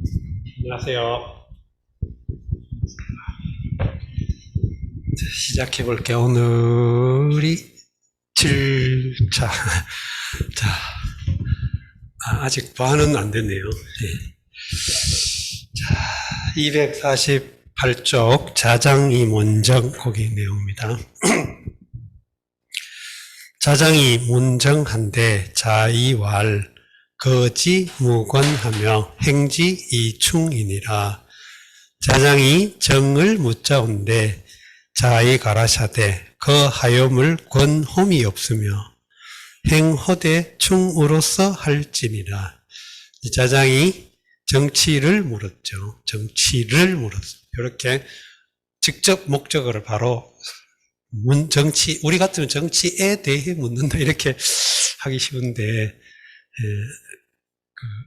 안녕하세요. 시작해 볼게요. 오늘이 7차. 자, 아직 반은 안 됐네요. 네. 자, 248쪽 자장이 문정 거기 내용입니다. 자장이 문정한데 자이왈 거지 무권하며 행지 이충이니라. 자장이 정을 묻자온데 자이 가라샤되 그 하염을 권홈이 없으며 행허대 충으로서 할지니라. 자장이 정치를 물었죠. 정치를 물었어요. 이렇게 직접 목적어를 바로 정치, 우리 같으면 정치에 대해 묻는다 이렇게 하기 쉬운데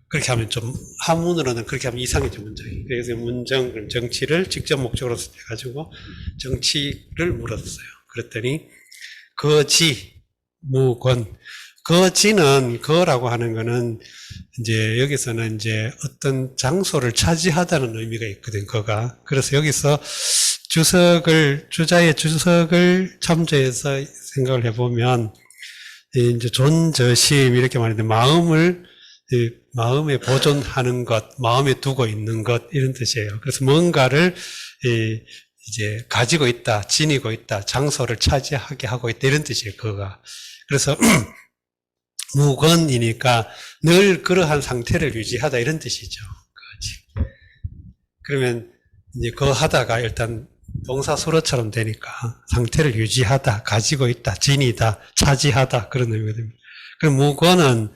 그렇게 하면 좀 한문으로는 그렇게 하면 이상해져 문장이. 그래서 문정 그럼 정치를 직접 목적으로 해가지고 정치를 물었어요. 그랬더니 거지 무권 거지는 거라고 하는 거는 이제 여기서는 이제 어떤 장소를 차지하다는 의미가 있거든. 거가 그래서 여기서 주자의 주석을 참조해서 생각을 해보면 이제 존저심 이렇게 말하는데 마음에 보존하는 것, 마음에 두고 있는 것 이런 뜻이에요. 그래서 뭔가를 이제 가지고 있다, 지니고 있다, 장소를 차지하게 하고 있다 이런 뜻이에요. 그가 그래서 무건이니까 늘 그러한 상태를 유지하다 이런 뜻이죠. 그러면 이제 그 하다가 일단 동사 수로처럼 되니까 상태를 유지하다, 가지고 있다, 지니다, 차지하다 그런 의미가 됩니다. 그럼 무건은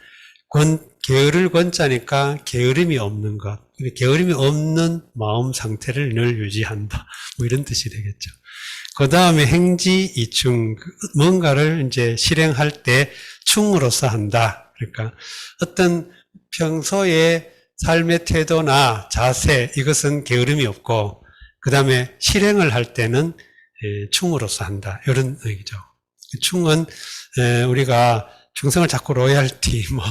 게으를 권자니까 게으름이 없는 것, 게으름이 없는 마음 상태를 늘 유지한다. 뭐 이런 뜻이 되겠죠. 그 다음에 행지 이충, 뭔가를 이제 실행할 때 충으로서 한다. 그러니까 어떤 평소의 삶의 태도나 자세, 이것은 게으름이 없고, 그 다음에 실행을 할 때는 충으로서 한다. 이런 얘기죠. 충은 우리가 충성을 자꾸 로얄티 뭐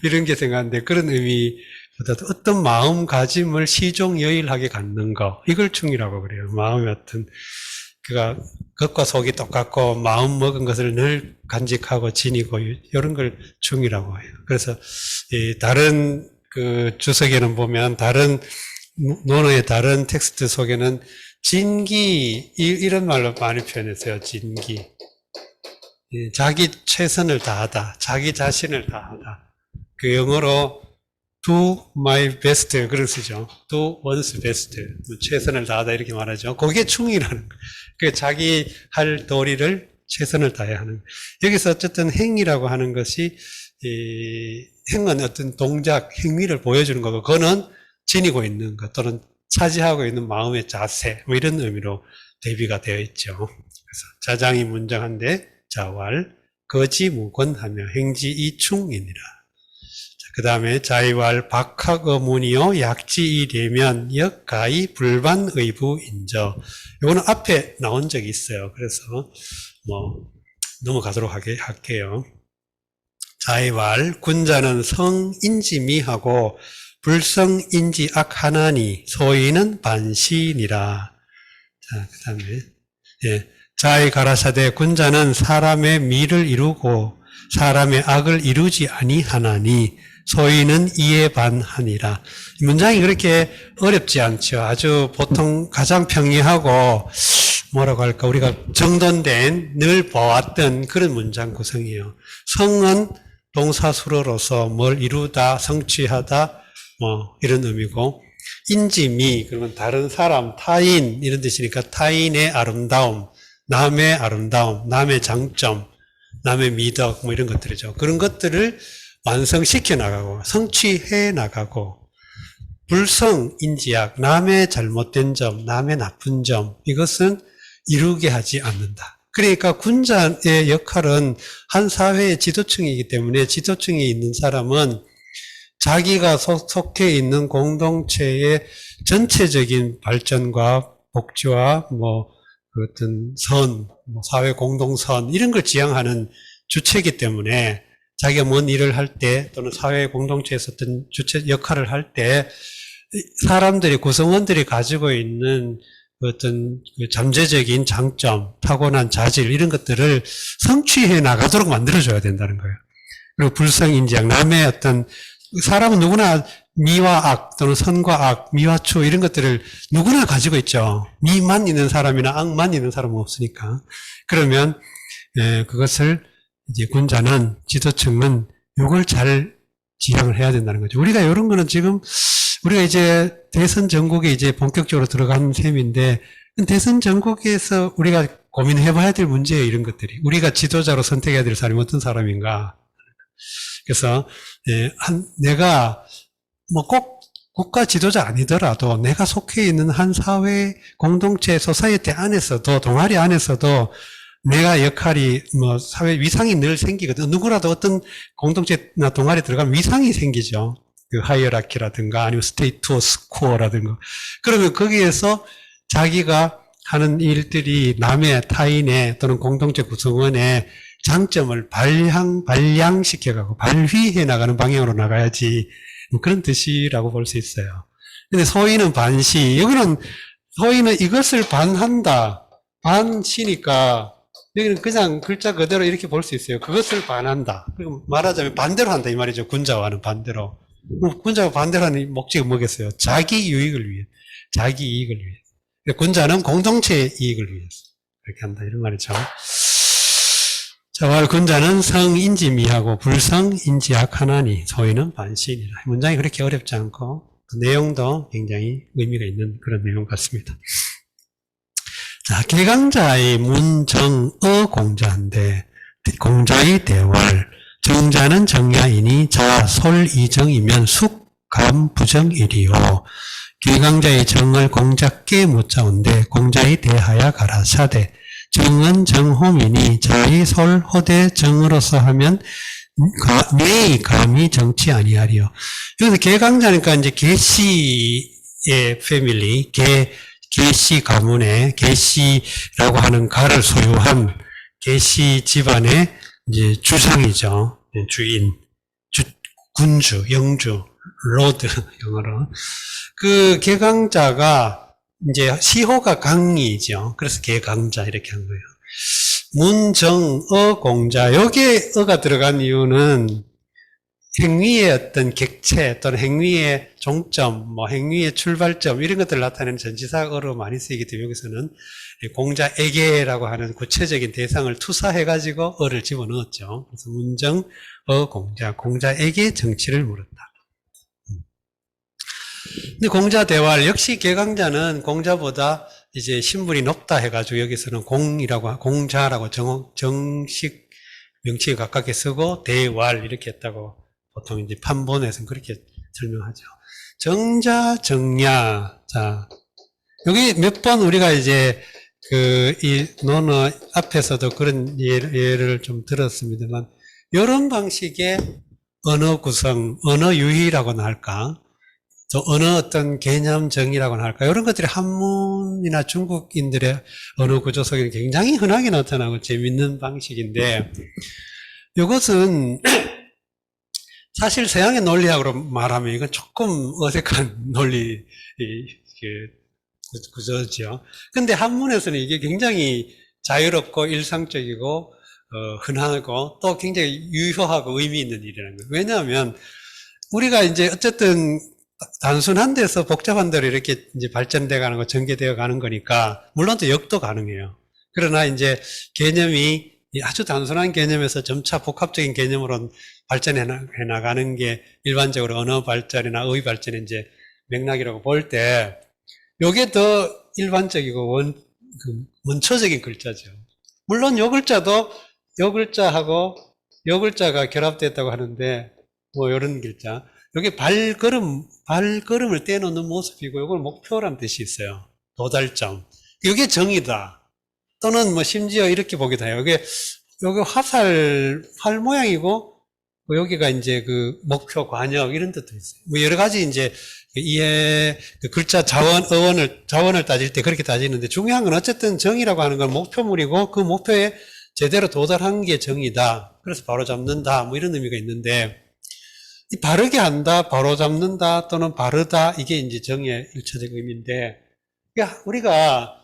이런 게 생각하는데 그런 의미보다도 어떤 마음가짐을 시종여일하게 갖는 거 이걸 충이라고 그래요. 마음의 어떤 그가 겉과 속이 똑같고 마음 먹은 것을 늘 간직하고 지니고 이런 걸 충이라고 해요. 그래서 다른 그 주석에는 보면 다른 논어의 다른 텍스트 속에는 진기 이런 말로 많이 표현했어요. 진기. 자기 최선을 다하다. 자기 자신을 다하다. 그 영어로 do my best 그런 쓰죠. do one's best. 최선을 다하다 이렇게 말하죠. 그게 충이라는 거예요. 그 자기 할 도리를 최선을 다해야 하는 거예요. 여기서 어쨌든 행위라고 하는 것이 행은 어떤 동작, 행위를 보여주는 거고 그거는 지니고 있는 것 또는 차지하고 있는 마음의 자세 뭐 이런 의미로 대비가 되어 있죠. 그래서 자장이 문장한데 자왈 거지 무권하며 행지 이충이니라. 그 다음에 자이왈 박학어문이요 약지이되면 역가이 불반의부인저. 요거는 앞에 나온 적이 있어요. 그래서 뭐 넘어가도록 할게요. 자이왈 군자는 성인지미하고 불성인지 악하나니 소인은 반신이라. 자, 그 다음에 자이 가라사대 군자는 사람의 미를 이루고 사람의 악을 이루지 아니하나니 소인은 이에 반하니라. 문장이 그렇게 어렵지 않죠. 아주 보통 가장 평이하고 뭐라고 할까 우리가 정돈된 늘 봐왔던 그런 문장 구성이에요. 성은 동사수로로서 뭘 이루다, 성취하다 뭐 이런 의미고 인지미 그러면 다른 사람, 타인 이런 뜻이니까 타인의 아름다움, 남의 아름다움, 남의 장점, 남의 미덕 뭐 이런 것들이죠. 그런 것들을 완성시켜 나가고 성취해 나가고 불성인지약 남의 잘못된 점, 남의 나쁜 점 이것은 이루게 하지 않는다. 그러니까 군자의 역할은 한 사회의 지도층이기 때문에 지도층에 있는 사람은 자기가 속해 있는 공동체의 전체적인 발전과 복지와 뭐 어떤 선, 사회 공동선 이런 걸 지향하는 주체이기 때문에 자기가 뭔 일을 할 때 또는 사회 공동체에서 어떤 주체 역할을 할 때 사람들이, 구성원들이 가지고 있는 어떤 그 잠재적인 장점, 타고난 자질, 이런 것들을 성취해 나가도록 만들어줘야 된다는 거예요. 그리고 불성인지학, 남의 어떤, 사람은 누구나 미와 악, 또는 선과 악, 미와 추, 이런 것들을 누구나 가지고 있죠. 미만 있는 사람이나 악만 있는 사람은 없으니까. 그러면, 그것을 이제 군자는, 지도층은 이걸 잘 지향을 해야 된다는 거죠. 우리가 이런 거는 지금, 우리가 이제 대선 전국에 이제 본격적으로 들어가는 셈인데, 대선 전국에서 우리가 고민해 봐야 될 문제예요, 이런 것들이. 우리가 지도자로 선택해야 될 사람이 어떤 사람인가. 그래서, 내가 뭐 꼭 국가 지도자 아니더라도 내가 속해 있는 한 사회 공동체 소사이어티 안에서도, 동아리 안에서도 내가 역할이 뭐 사회 위상이 늘 생기거든. 누구라도 어떤 공동체나 동아리 들어가면 위상이 생기죠. 그 하이어라키라든가 아니면 스테이투스 퀘어라든가. 그러면 거기에서 자기가 하는 일들이 남의 타인의 또는 공동체 구성원의 장점을 발양시켜가고 발휘해 나가는 방향으로 나가야지. 뭐 그런 뜻이라고 볼 수 있어요. 근데 소위는 반시. 여기는 소위는 이것을 반한다. 반시니까 여기는 그냥 글자 그대로 이렇게 볼 수 있어요. 그것을 반한다. 그럼 말하자면 반대로 한다 이 말이죠. 군자와는 반대로. 군자와 반대로 하는 목적이 뭐겠어요? 자기 유익을 위해. 자기 이익을 위해. 군자는 공동체의 이익을 위해서 그렇게 한다 이런 말이죠. 자왈 군자는 성인지미하고 불성인지학 하나니 소위는 반시니라. 문장이 그렇게 어렵지 않고 그 내용도 굉장히 의미가 있는 그런 내용 같습니다. 자, 개강자의 문정어 공자인데 공자의 대왈 정자는 정야이니 자 솔이정이면 숙감 부정이리요. 개강자의 정을 공자께 묻자온데 공자의 대하야 가라사대 정은 정홈이니 자의 솔 호대 정으로서 하면 내의 감이 정치 아니하리요. 여기서 개강자니까 이제 개씨의 패밀리, 개씨 가문의 개씨라고 하는 가를 소유한 개씨 집안의 이제 주상이죠. 주인, 군주, 영주, 로드 영어로. 그 개강자가 이제 시호가 강이죠. 그래서 개강자 이렇게 한 거예요. 문정어 공자. 여기에 어가 들어간 이유는 행위의 어떤 객체 또는 행위의 종점, 뭐 행위의 출발점 이런 것들을 나타내는 전치사어로 많이 쓰이기 때문에 여기서는 공자에게라고 하는 구체적인 대상을 투사해가지고 어를 집어넣었죠. 그래서 문정어 공자, 공자에게 정치를 물었다. 근데 공자 대활 역시 개강자는 공자보다 이제 신분이 높다 해가지고 여기서는 공자라고 정식 명칭에 가깝게 쓰고 대활 이렇게 했다고 보통 이제 판본에서는 그렇게 설명하죠. 정자, 정야. 자, 여기 몇 번 우리가 이제 이 논어 앞에서도 그런 예를 좀 들었습니다만, 이런 방식의 언어 구성, 언어 유희라고나 할까? 또 어느 어떤 개념정의라고나 할까? 이런 것들이 한문이나 중국인들의 언어 구조 속에 굉장히 흔하게 나타나고 재밌는 방식인데, 이것은 사실 서양의 논리학으로 말하면 이건 조금 어색한 논리 구조죠. 근데 한문에서는 이게 굉장히 자유롭고 일상적이고 흔하고 또 굉장히 유효하고 의미 있는 일이라는 거예요. 왜냐하면 우리가 이제 어쨌든 단순한 데서 복잡한 데로 이렇게 이제 발전돼 가는 거, 전개되어 가는 거니까, 물론 또 역도 가능해요. 그러나 이제 개념이 아주 단순한 개념에서 점차 복합적인 개념으로 발전해 나가는 게 일반적으로 언어 발전이나 의 발전의 이제 맥락이라고 볼 때, 요게 더 일반적이고 원초적인 글자죠. 물론 요 글자도 요 글자하고 요 글자가 결합됐다고 하는데, 뭐 요런 글자. 여기 발걸음을 떼놓는 모습이고, 이걸 목표란 뜻이 있어요. 도달점. 이게 정이다. 또는 뭐 심지어 이렇게 보기도 해요. 여기 활 모양이고, 여기가 이제 그 목표, 관역, 이런 뜻도 있어요. 뭐 여러 가지 이제 그 글자 자원을 따질 때 그렇게 따지는데, 중요한 건 어쨌든 정이라고 하는 건 목표물이고, 그 목표에 제대로 도달한 게 정이다. 그래서 바로 잡는다. 뭐 이런 의미가 있는데, 이 바르게 한다, 바로 잡는다, 또는 바르다, 이게 이제 정의 일차적 의미인데, 그러니까 우리가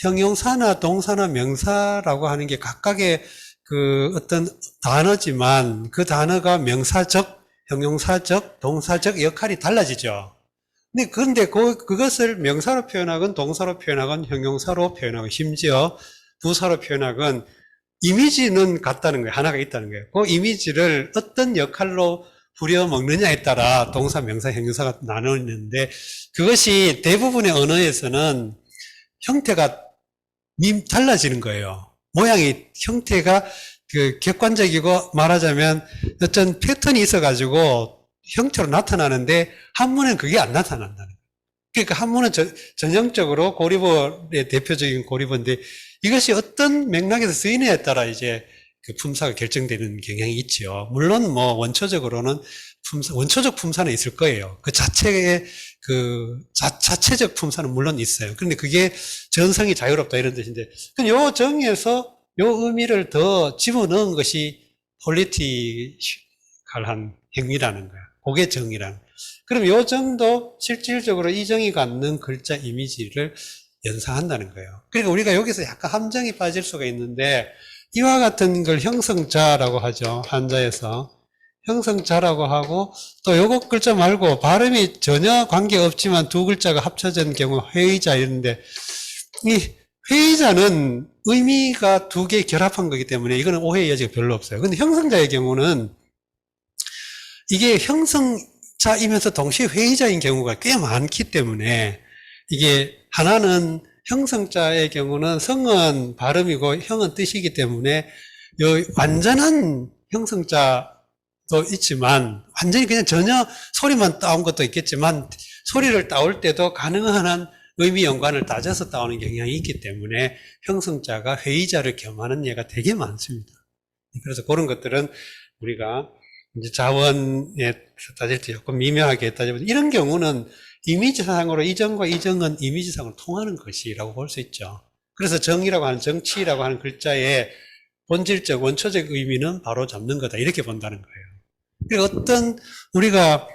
형용사나 동사나 명사라고 하는 게 각각의 그 어떤 단어지만 그 단어가 명사적, 형용사적, 동사적 역할이 달라지죠. 근데 그것을 명사로 표현하건 동사로 표현하건 형용사로 표현하건 심지어 부사로 표현하건 이미지는 같다는 거예요. 하나가 있다는 거예요. 그 이미지를 어떤 역할로 부려먹느냐에 따라 동사, 명사, 형용사가 나누는데 그것이 대부분의 언어에서는 형태가 달라지는 거예요. 모양이, 형태가 그 객관적이고 말하자면 어떤 패턴이 있어가지고 형태로 나타나는데 한문은 그게 안 나타난다는 거예요. 그러니까 한문은 전형적으로 고리보의 대표적인 고리보인데 이것이 어떤 맥락에서 쓰이느냐에 따라 이제 그 품사가 결정되는 경향이 있죠. 물론 뭐 원초적으로는 원초적 품사는 있을 거예요. 그 자체의 자체적 품사는 물론 있어요. 그런데 그게 전성이 자유롭다 이런 뜻인데, 요 정에서 요 의미를 더 집어넣은 것이 폴리티컬한 행위라는 거야. 그게 정이라는 거야. 그럼 요 정도 실질적으로 이 정이 갖는 글자 이미지를 연상한다는 거예요. 그러니까 우리가 여기서 약간 함정이 빠질 수가 있는데, 이와 같은 걸 형성자라고 하죠. 한자에서. 형성자라고 하고, 또 요거 글자 말고 발음이 전혀 관계없지만 두 글자가 합쳐진 경우 회의자 이런데, 이 회의자는 의미가 두 개 결합한 거기 때문에 이거는 오해의 여지가 별로 없어요. 근데 형성자의 경우는 이게 형성자이면서 동시에 회의자인 경우가 꽤 많기 때문에 이게 하나는 형성자의 경우는 성은 발음이고 형은 뜻이기 때문에 완전한 형성자도 있지만 완전히 그냥 전혀 소리만 따온 것도 있겠지만 소리를 따올 때도 가능한 한 의미 연관을 따져서 따오는 경향이 있기 때문에 형성자가 회의자를 겸하는 예가 되게 많습니다. 그래서 그런 것들은 우리가 이제 자원에 따질 때 조금 미묘하게 따져보면 이런 경우는 이미지상으로 이정과 이정은 이미지상으로 통하는 것이라고 볼 수 있죠. 그래서 정이라고 하는 정치라고 하는 글자의 본질적 원초적 의미는 바로 잡는 거다 이렇게 본다는 거예요. 그러니까 어떤 우리가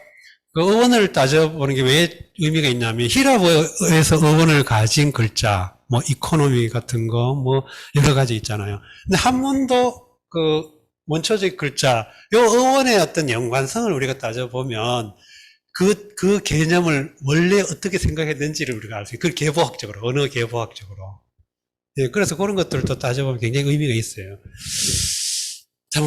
그 어원을 따져보는 게 왜 의미가 있냐면 히라보에서 어원을 가진 글자 뭐 이코노미 같은 거 뭐 여러 가지 있잖아요. 근데 한문도 그 원초적 글자 요 어원의 어떤 연관성을 우리가 따져보면 그 개념을 원래 어떻게 생각했는지를 우리가 알 수 있어요. 그 계보학적으로, 언어 계보학적으로. 예, 그래서 그런 것들도 따져보면 굉장히 의미가 있어요.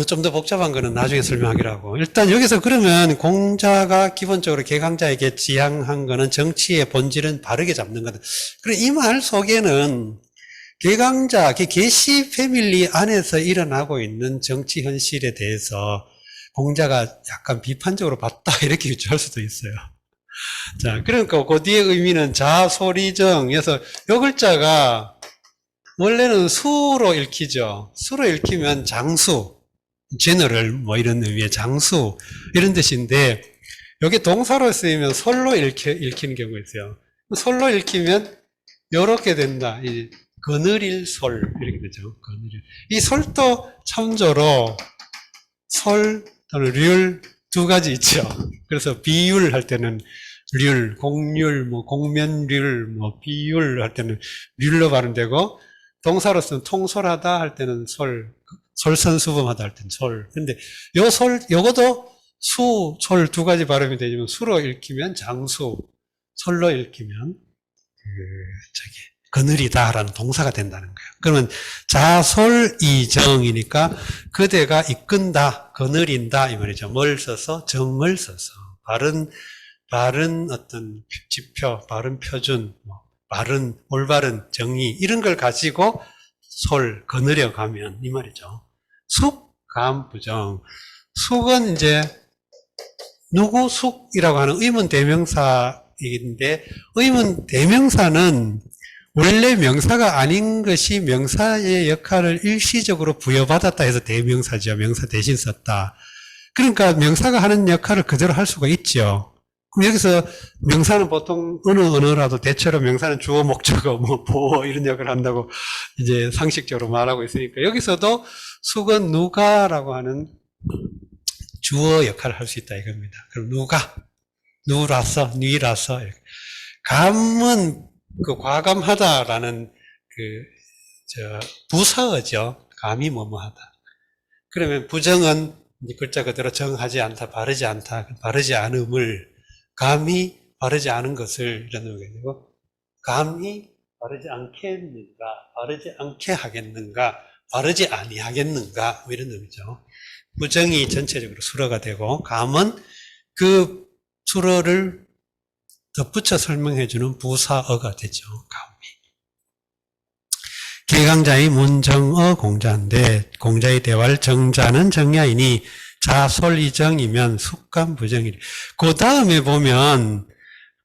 좀 더 복잡한 거는 나중에 설명하기로 하고. 일단 여기서 그러면 공자가 기본적으로 개강자에게 지향한 거는 정치의 본질은 바르게 잡는 거다. 그래, 이 말 속에는 개강자, 계시 패밀리 안에서 일어나고 있는 정치 현실에 대해서 공자가 약간 비판적으로 봤다 이렇게 유추할 수도 있어요. 자, 그러니까 그 뒤에 의미는 자소리정에서 요 글자가 원래는 수로 읽히죠. 수로 읽히면 장수, 제너럴 뭐 이런 의미의 장수 이런 뜻인데 여기 동사로 쓰이면 솔로 읽히는 경우가 있어요. 솔로 읽히면 요렇게 된다. 이 거느릴 솔 이렇게 되죠. 거느릴. 이 솔도 참조로 솔 또는 률 두 가지 있죠. 그래서 비율 할 때는 률, 공률, 뭐 공면률, 뭐 비율 할 때는 률로 발음되고 동사로서는 통솔하다 할 때는 솔선수범하다 할 때는 솔. 근데 요것도 수, 솔 두 가지 발음이 되지만 수로 읽히면 장수, 솔로 읽히면 거느리다라는 동사가 된다는 거예요. 그러면 자솔이정이니까 그대가 이끈다, 거느린다 이 말이죠. 뭘 써서? 정을 써서. 바른 어떤 지표, 바른 표준, 올바른 정의 이런 걸 가지고 거느려 가면 이 말이죠. 숙, 감, 부정. 숙은 이제 누구 숙이라고 하는 의문 대명사인데 의문 대명사는 원래 명사가 아닌 것이 명사의 역할을 일시적으로 부여받았다 해서 대명사죠. 명사 대신 썼다. 그러니까 명사가 하는 역할을 그대로 할 수가 있죠. 그럼 여기서 명사는 보통 어느 언어라도 대체로 명사는 주어, 목적어, 뭐 보어 이런 역할을 한다고 이제 상식적으로 말하고 있으니까 여기서도 숙은 누가라고 하는 주어 역할을 할 수 있다 이겁니다. 그럼 누가, 누라서, 니라서. 감은 그 과감하다라는 부사어죠. 감이 뭐뭐하다. 그러면 부정은 글자 그대로 정하지 않다, 바르지 않다, 바르지 않음을, 감히 바르지 않은 것을 이런 의미가 되고, 감히 바르지 않겠는가, 바르지 않게 하겠는가, 바르지 아니하겠는가, 뭐 이런 의미죠. 부정이 전체적으로 수러가 되고, 감은 그 수러를 덧붙여 설명해주는 부사어가 되죠. 감이. 개강자의 문정어 공자인데, 공자의 대화를 정자는 정야이니 자솔이정이면 숙감부정이래. 그 다음에 보면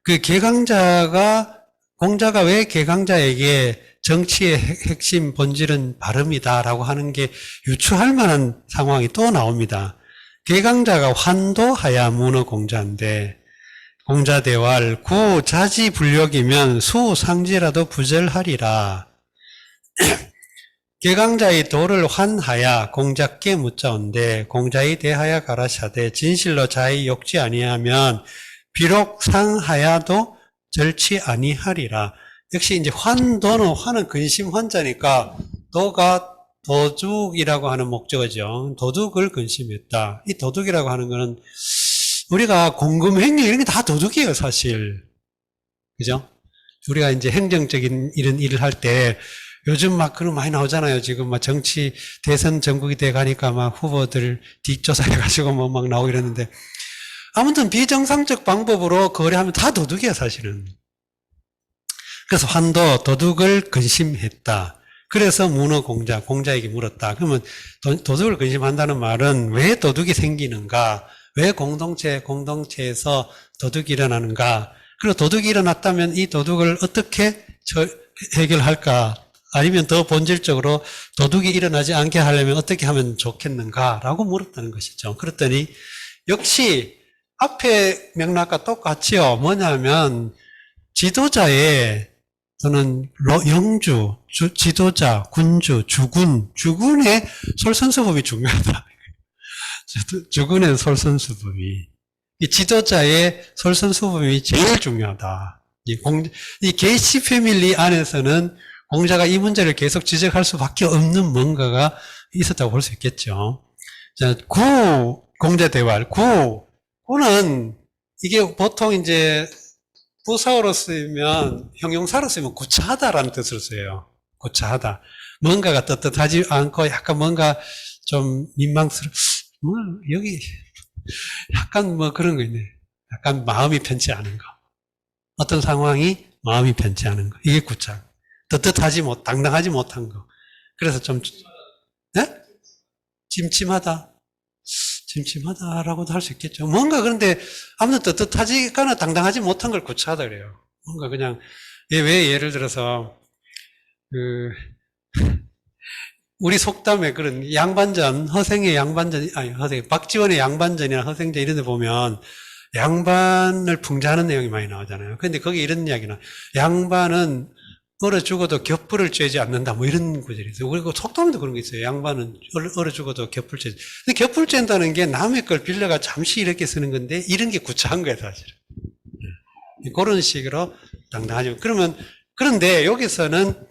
그 개강자가, 공자가 왜 개강자에게 정치의 핵심 본질은 발음이다라고 하는 게 유추할 만한 상황이 또 나옵니다. 개강자가 환도하야 문어 공자인데, 공자 대활 구 자지불력이면 수 상지라도 부절하리라. 개강자의 도를 환하야 공자께 묻자온데, 공자의 대하야 가라샤대 진실로 자의 욕지 아니하면 비록 상하야도 절치 아니하리라. 역시 이제 환도는, 환은 근심 환자니까 도가 도둑이라고 하는 목적어죠. 도둑을 근심했다. 이 도둑이라고 하는 거는 우리가 공금횡령 이런 게 다 도둑이에요, 사실. 그죠? 우리가 이제 행정적인 이런 일을 할 때 요즘 막 그런 많이 나오잖아요. 지금 막 정치 대선 전국이 돼 가니까 막 후보들 뒷조사해가지고 뭐 막 나오고 이러는데, 아무튼 비정상적 방법으로 거래하면 다 도둑이야, 사실은. 그래서 환도, 도둑을 근심했다. 그래서 문어 공자에게 물었다. 그러면 도둑을 근심한다는 말은 왜 도둑이 생기는가? 왜 공동체에서 도둑이 일어나는가? 그리고 도둑이 일어났다면 이 도둑을 어떻게 해결할까? 아니면 더 본질적으로 도둑이 일어나지 않게 하려면 어떻게 하면 좋겠는가? 라고 물었다는 것이죠. 그랬더니 역시 앞에 맥락과 똑같이요. 뭐냐면 지도자의, 또는 영주, 지도자, 군주, 주군의 솔선수범이 중요하다. 주군의 솔선수범이, 이 지도자의 솔선수범이 제일 중요하다. 이 게이시 패밀리 안에서는 공자가 이 문제를 계속 지적할 수밖에 없는 뭔가가 있었다고 볼 수 있겠죠. 자, 공자 대활, 구는 이게 보통 이제 부사어로 쓰면, 형용사로 쓰면 구차하다라는 뜻으로 써요. 구차하다. 뭔가가 떳떳하지 않고 약간 뭔가 좀 여기 약간 뭐 그런 거 있네. 약간 마음이 편치 않은 거. 어떤 상황이 마음이 편치 않은 거. 이게 구차. 당당하지 못한 거. 그래서 좀, 네? 찜찜하다라고도 할 수 있겠죠. 뭔가 그런데 아무튼 떳떳하지거나 당당하지 못한 걸 구차하다 그래요. 뭔가 그냥, 왜 예를 들어서, 우리 속담에 그런 양반전, 박지원의 양반전이나 허생전 이런 데 보면 양반을 풍자하는 내용이 많이 나오잖아요. 근데 거기 이런 이야기나, 양반은 얼어 죽어도 곁불을 쬐지 않는다, 뭐 이런 구절이 있어요. 그리고 속담에도 그런 게 있어요. 양반은 얼어 죽어도 곁불 쬐지. 근데 곁불 쬐다는 게 남의 걸 빌려가 잠시 이렇게 쓰는 건데, 이런 게 구차한 거예요, 사실은. 그런 식으로 당당하죠. 그런데 여기서는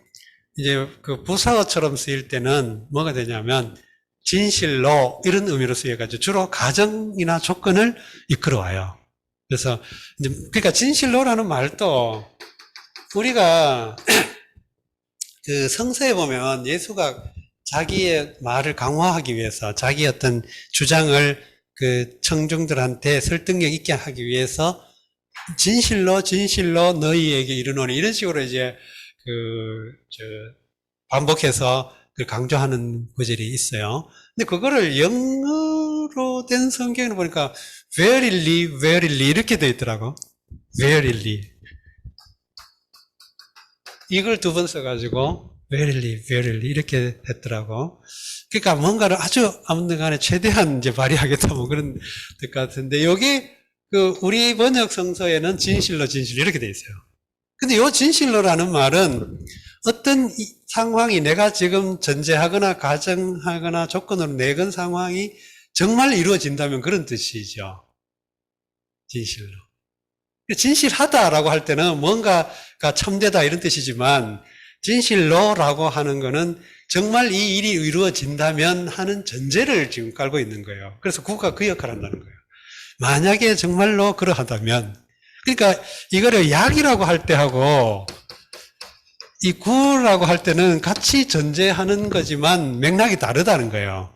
이제 그 부사어처럼 쓰일 때는 뭐가 되냐면, 진실로 이런 의미로 쓰여가지고 주로 가정이나 조건을 이끌어와요. 그래서, 그러니까 진실로라는 말도 우리가 그 성서에 보면 예수가 자기의 말을 강화하기 위해서, 자기 어떤 주장을 그 청중들한테 설득력 있게 하기 위해서 진실로 너희에게 이르노니, 이런 식으로 이제 반복해서 강조하는 구절이 있어요. 근데 그거를 영어로 된 성경을 보니까 verily 이렇게 되어 있더라고. verily. 이걸 두 번 써가지고 verily 이렇게 했더라고. 그러니까 뭔가를 아주 아무튼 간에 최대한 이제 발휘하겠다 뭐 그런 것 같은데, 여기 우리 번역 성서에는 진실로 이렇게 되어 있어요. 근데 요 진실로라는 말은 어떤 상황이, 내가 지금 전제하거나 가정하거나 조건으로 내건 상황이 정말 이루어진다면 그런 뜻이죠. 진실로. 진실하다라고 할 때는 뭔가가 참되다 이런 뜻이지만 진실로라고 하는 거는 정말 이 일이 이루어진다면 하는 전제를 지금 깔고 있는 거예요. 그래서 구가 그 역할을 한다는 거예요. 만약에 정말로 그러하다면, 그러니까 이거를 약이라고 할 때하고 이 구라고 할 때는 같이 전제하는 거지만 맥락이 다르다는 거예요.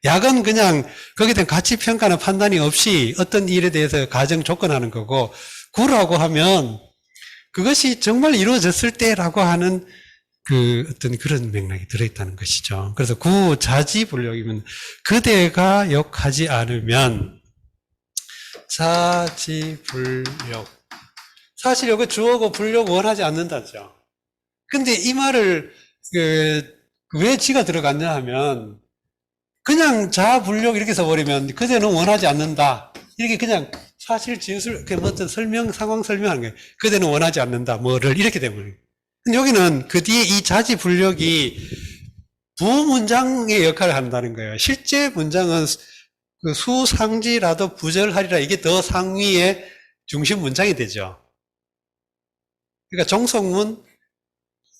약은 그냥 거기에 대한 가치 평가나 판단이 없이 어떤 일에 대해서 가정 조건하는 거고, 구라고 하면 그것이 정말 이루어졌을 때라고 하는 그 어떤 그런 맥락이 들어있다는 것이죠. 그래서 구 자지불력이면 그대가 욕하지 않으면 자지불력. 사실 여기 주어고 불력 원하지 않는다죠. 근데 이 말을 왜 지가 들어갔냐 하면 그냥 자불력 이렇게 써버리면 그대는 원하지 않는다. 이렇게 그냥 사실 진술, 어떤 설명, 상황 설명하는 거예요. 그대는 원하지 않는다. 뭐를 이렇게 되면. 근데 여기는 그 뒤에 이 자지불력이 부문장의 역할을 한다는 거예요. 실제 문장은 그 수상지라도 부절하리라. 이게 더 상위의 중심 문장이 되죠. 그러니까 종속문,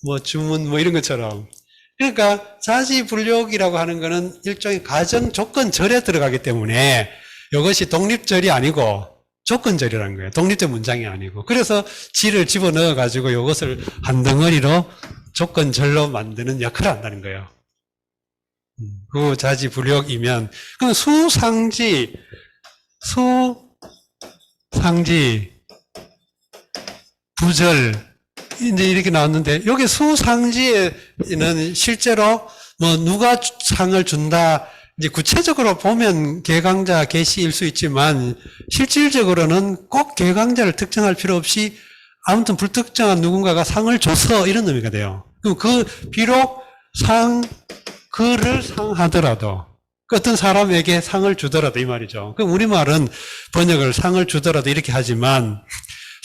뭐 주문, 뭐 이런 것처럼. 그러니까 자지불력이라고 하는 거는 일종의 가정 조건절에 들어가기 때문에 이것이 독립절이 아니고 조건절이라는 거예요. 독립적 문장이 아니고. 그래서 지를 집어넣어 가지고 이것을 한 덩어리로 조건절로 만드는 역할을 한다는 거예요. 그 자지불력이면 그럼 수상지 부절 이제 이렇게 나왔는데 여기 수상지에는 실제로 뭐 누가 상을 준다 이제 구체적으로 보면 개강자 계시일 수 있지만 실질적으로는 꼭 개강자를 특정할 필요 없이 아무튼 불특정한 누군가가 상을 줘서 이런 의미가 돼요. 그럼 비록 그를 상하더라도 어떤 사람에게 상을 주더라도 이 말이죠. 그럼 우리말은 번역을 상을 주더라도 이렇게 하지만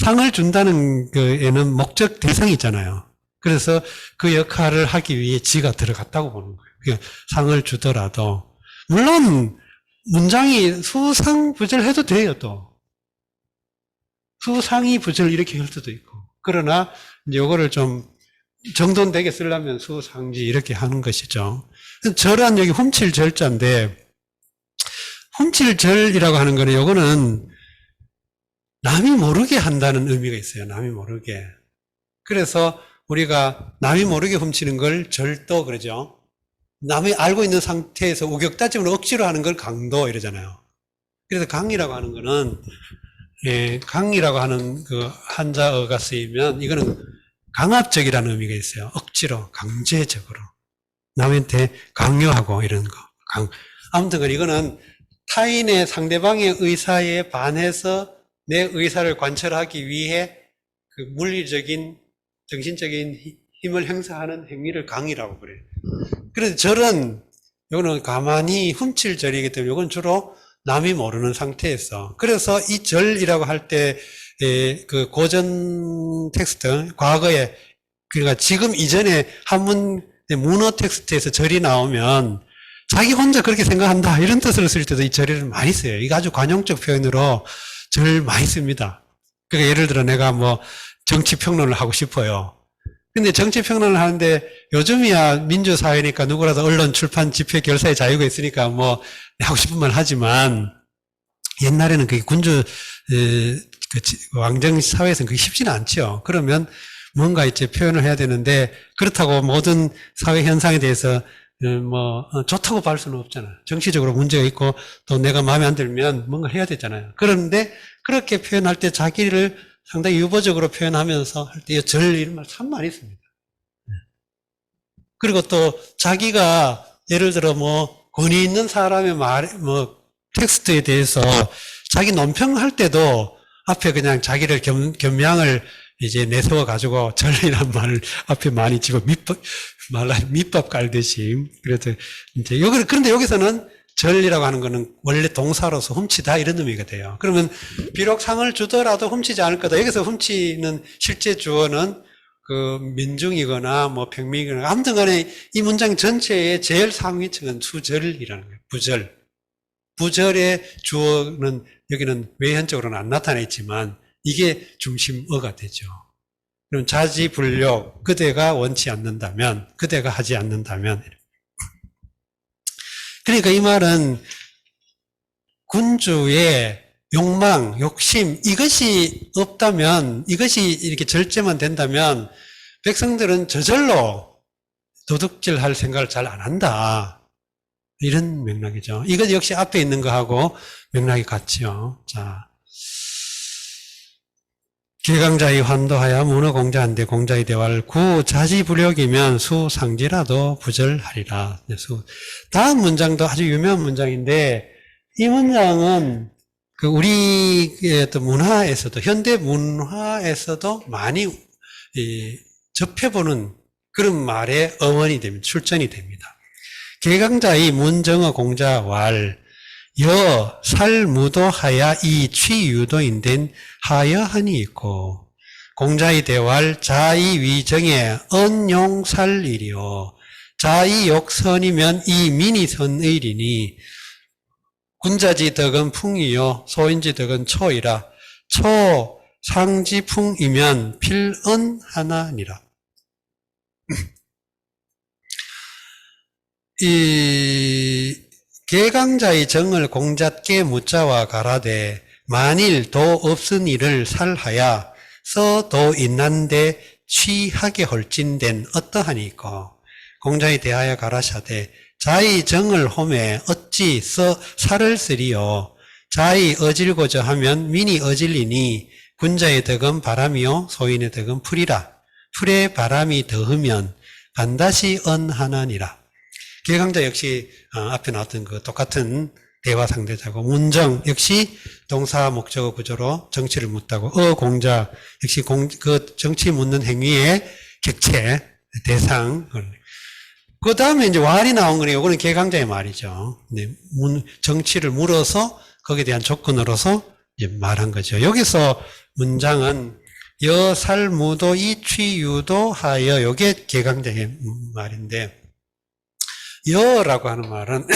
상을 준다는 거에는 목적 대상이 있잖아요. 그래서 그 역할을 하기 위해 지가 들어갔다고 보는 거예요. 그러니까 상을 주더라도 물론 문장이 수상부절 해도 돼요. 또 수상이 부절 이렇게 할 수도 있고 그러나 이제 이거를 좀 정돈되게 쓰려면 수상지 이렇게 하는 것이죠. 절한 여기 훔칠 절자인데 훔칠 절이라고 하는 거는 이거는 남이 모르게 한다는 의미가 있어요. 남이 모르게. 그래서 우리가 남이 모르게 훔치는 걸 절도 그러죠. 남이 알고 있는 상태에서 우격다짐으로 억지로 하는 걸 강도 이러잖아요. 그래서 강이라고 하는 거는 강이라고 하는 그 한자어가 쓰이면 이거는 강압적이라는 의미가 있어요. 억지로 강제적으로 남한테 강요하고 이런 거. 아무튼 이거는 타인의 상대방의 의사에 반해서 내 의사를 관철하기 위해 그 물리적인 정신적인 힘을 행사하는 행위를 강이라고 그래요. 그래서 절은 이거는 가만히 훔칠 절이기 때문에 이건 주로 남이 모르는 상태에서 그래서 이 절이라고 할 때 그 고전 텍스트 과거에 그러니까 지금 이전에 한문 문어 텍스트에서 절이 나오면 자기 혼자 그렇게 생각한다 이런 뜻으로 쓸 때도 이 절을 많이 써요. 이거 아주 관용적 표현으로 절 많이 씁니다. 그러니까 예를 들어 내가 뭐 정치 평론을 하고 싶어요. 근데 정치 평론을 하는데 요즘이야 민주사회니까 누구라도 언론, 출판, 집회, 결사의 자유가 있으니까 뭐 하고 싶은 말 하지만 옛날에는 그게 군주 왕정 사회에서는 그게 쉽지는 않죠. 그러면 뭔가 이제 표현을 해야 되는데 그렇다고 모든 사회 현상에 대해서 좋다고 볼 수는 없잖아요. 정치적으로 문제가 있고 또 내가 마음에 안 들면 뭔가 해야 되잖아요. 그런데 그렇게 표현할 때 자기를 상당히 유보적으로 표현하면서 할 때 절 이런 말 참 많이 씁니다. 그리고 또 자기가 예를 들어 권위 있는 사람의 텍스트에 대해서 자기 논평할 때도 앞에 그냥 자기를 겸양을 이제 내세워 가지고 절이라는 말을 앞에 많이 집어 밑밥 깔듯이 그래서 이제 그런데 여기서는 절이라고 하는 거는 원래 동사로서 훔치다 이런 의미가 돼요. 그러면 비록 상을 주더라도 훔치지 않을 거다. 여기서 훔치는 실제 주어는 그 민중이거나 평민이거나 아무튼 간에 이 문장 전체의 제일 상위층은 수절이라는 거예요. 부절. 부절의 주어는 여기는 외현적으로는 안 나타나 있지만 이게 중심어가 되죠. 그럼 자지불력, 그대가 원치 않는다면, 그대가 하지 않는다면. 그러니까 이 말은 군주의 욕망, 욕심, 이것이 없다면, 이것이 이렇게 절제만 된다면 백성들은 저절로 도둑질 할 생각을 잘 안 한다. 이런 맥락이죠. 이것 역시 앞에 있는 거하고 맥락이 같죠. 자. 개강자의 환도하여 문어공자한데 공자의 대화를 구 자지불력이면 수상지라도 부절하리라. 다음 문장도 아주 유명한 문장인데 이 문장은 그 우리의 또 문화에서도 현대 문화에서도 많이 접해보는 그런 말의 어원이 됩니다. 출전이 됩니다. 개강자의 문정어 공자왈 여 살무도하야 이 취유도인된 하여하니 있고 공자의 대왈 자의 위정에 언용살일이요 자의 욕선이면 이 민이선의리니 군자지 덕은 풍이요 소인지 덕은 초이라 초 상지풍이면 필언하나니라. 이 개강자의 정을 공잣게 묻자와 가라되 만일 도 없은 일을 살하야 서도 있난데 취하게 헐진된 어떠하니까 공자에 대하여 가라샤되 자의 정을 홈에 어찌 살을 쓰리요 자의 어질고저 하면 민이 어질리니 군자의 덕은 바람이요 소인의 덕은 풀이라 풀에 바람이 더으면 반드시 언하나니라. 개강자 역시 앞에 나왔던 그 똑같은 대화 상대자고 문정 역시 동사 목적어 구조로 정치를 묻다고 공자 역시 그 정치 묻는 행위의 객체 대상. 그 다음에 이제 왈이 나온 거니 이거는 개강자의 말이죠. 네, 정치를 물어서 거기에 대한 조건으로서 이제 말한 거죠. 여기서 문장은 여살무도 이취유도 하여 요게 개강자의 말인데 여라고 하는 말은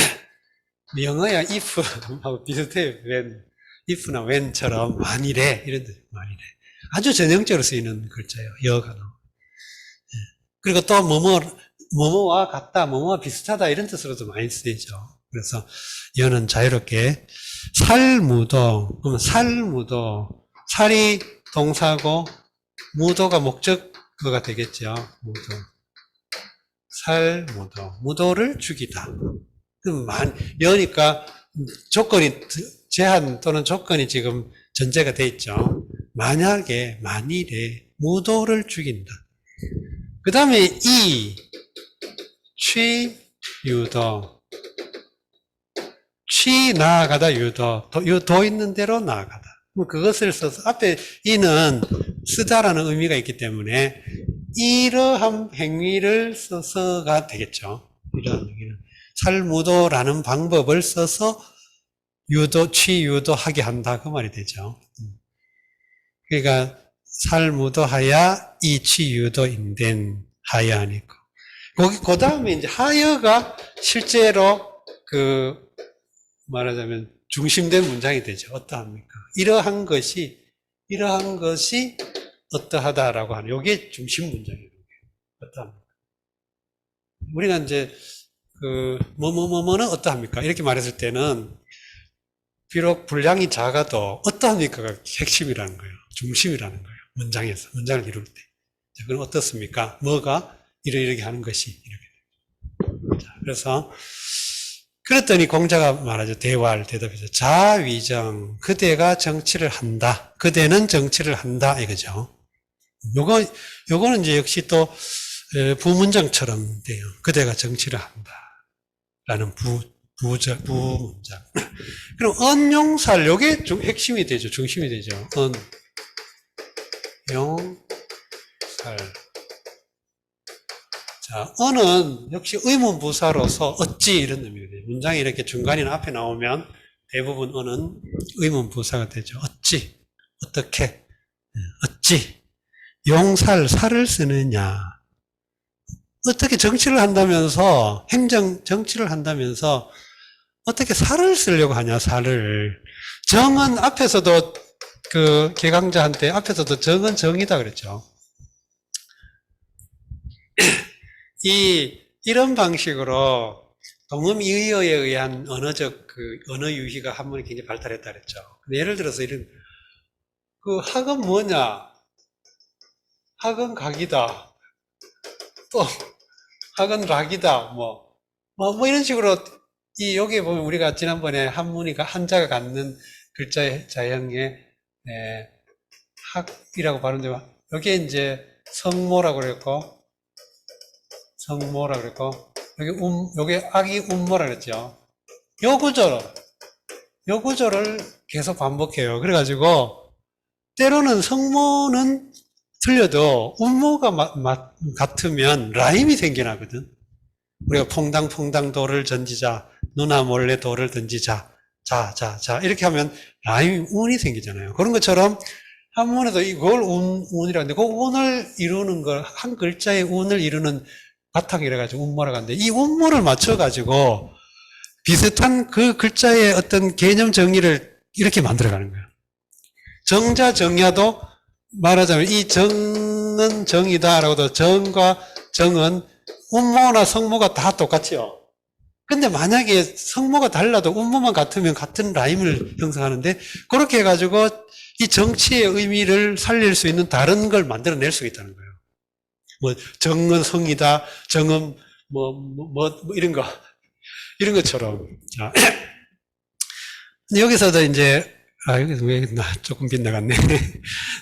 영어야 if하고 비슷해요. when, if나 when처럼 만일에 이런 뜻 만일에 아주 전형적으로 쓰이는 글자예요. 여가 나오고 그리고 또 뭐뭐와 같다, 뭐뭐와 비슷하다 이런 뜻으로도 많이 쓰이죠. 그래서 여는 자유롭게 살무도 그러면 살무도 살이 동사고 무도가 목적어가 되겠죠. 무도 살무도 무도를 죽이다. 그럼 여니까 조건이 제한 또는 조건이 지금 전제가 돼 있죠. 만약에 만일에 무도를 죽인다. 그 다음에 이 취유도 취 나아가다 유도 도 있는 대로 나아가다. 그것을 써서 앞에 이는 쓰다라는 의미가 있기 때문에 이러한 행위를 써서가 되겠죠. 이러한 행위를 살무도라는 방법을 써서 취유도하게 한다 그 말이 되죠. 그러니까 살무도하야 이 취유도인된 하여하니까. 그 다음에 이제 하여가 실제로 말하자면 중심된 문장이 되죠. 어떠합니까? 이러한 것이 어떠하다라고 하는 요게 중심 문장이에요. 어떠합니까? 우리가 이제 뭐뭐뭐뭐는 어떠합니까? 이렇게 말했을 때는 비록 분량이 작아도 어떠합니까가 핵심이라는 거예요. 중심이라는 거예요. 문장을 이룰 때. 자, 그럼 어떻습니까? 뭐가 이렇게 하는 것이 이렇게. 자, 그래서 그랬더니 공자가 말하죠. 대화를 대답해서 자위정 그대가 정치를 한다. 그대는 정치를 한다 이거죠. 요거는 이제 역시 또 부문장처럼 돼요. 그대가 정치를 한다. 라는 부문장. 그럼 언용살 요게 핵심이 되죠. 중심이 되죠. 언용살. 자, 언은 역시 의문부사로서 어찌 이런 의미가 돼요. 문장이 이렇게 중간이나 앞에 나오면 대부분 언은 의문부사가 되죠. 어찌, 어떻게, 어찌, 살을 쓰느냐. 어떻게 정치를 한다면서, 정치를 한다면서 어떻게 살을 쓰려고 하냐, 살을. 정은 앞에서도 그 개강자한테 앞에서도 정은 정이다 그랬죠. 이런 방식으로 동음이의어에 의한 언어적 언어 유희가 한 번에 굉장히 발달했다 그랬죠. 예를 들어서 이런 학은 뭐냐? 학은 각이다. 또 학은 락이다. 뭐 이런 식으로 여기에 보면 우리가 지난번에 한문이가 한자가 갖는 글자의 자형에 학이라고 발음되면 여기에 이제 성모라고 그랬고 여기 악이 운모라 그랬죠. 요 구조를 계속 반복해요. 그래가지고 때로는 성모는 틀려도 운모가 같으면 라임이 생겨나거든. 우리가 퐁당퐁당 돌을 던지자, 누나 몰래 돌을 던지자, 자 이렇게 하면 라임 운이 생기잖아요. 그런 것처럼 한문에도 이걸 운이라고 하는데 그 운을 이루는 걸 한 글자의 운을 이루는 바탕이라 가지고 운모라고 하는데 이 운모를 맞춰 가지고 비슷한 그 글자의 어떤 개념 정의를 이렇게 만들어가는 거예요. 정자 정야도 말하자면 이 정은 정이다라고도 정과 정은 운모나 성모가 다 똑같지요. 근데 만약에 성모가 달라도 운모만 같으면 같은 라임을 형성하는데 그렇게 해가지고 이 정치의 의미를 살릴 수 있는 다른 걸 만들어낼 수 있다는 거예요. 뭐 정은 성이다, 정은 이런 것처럼. 자, 여기서도 이제 여기서 왜 조금 빗나갔네.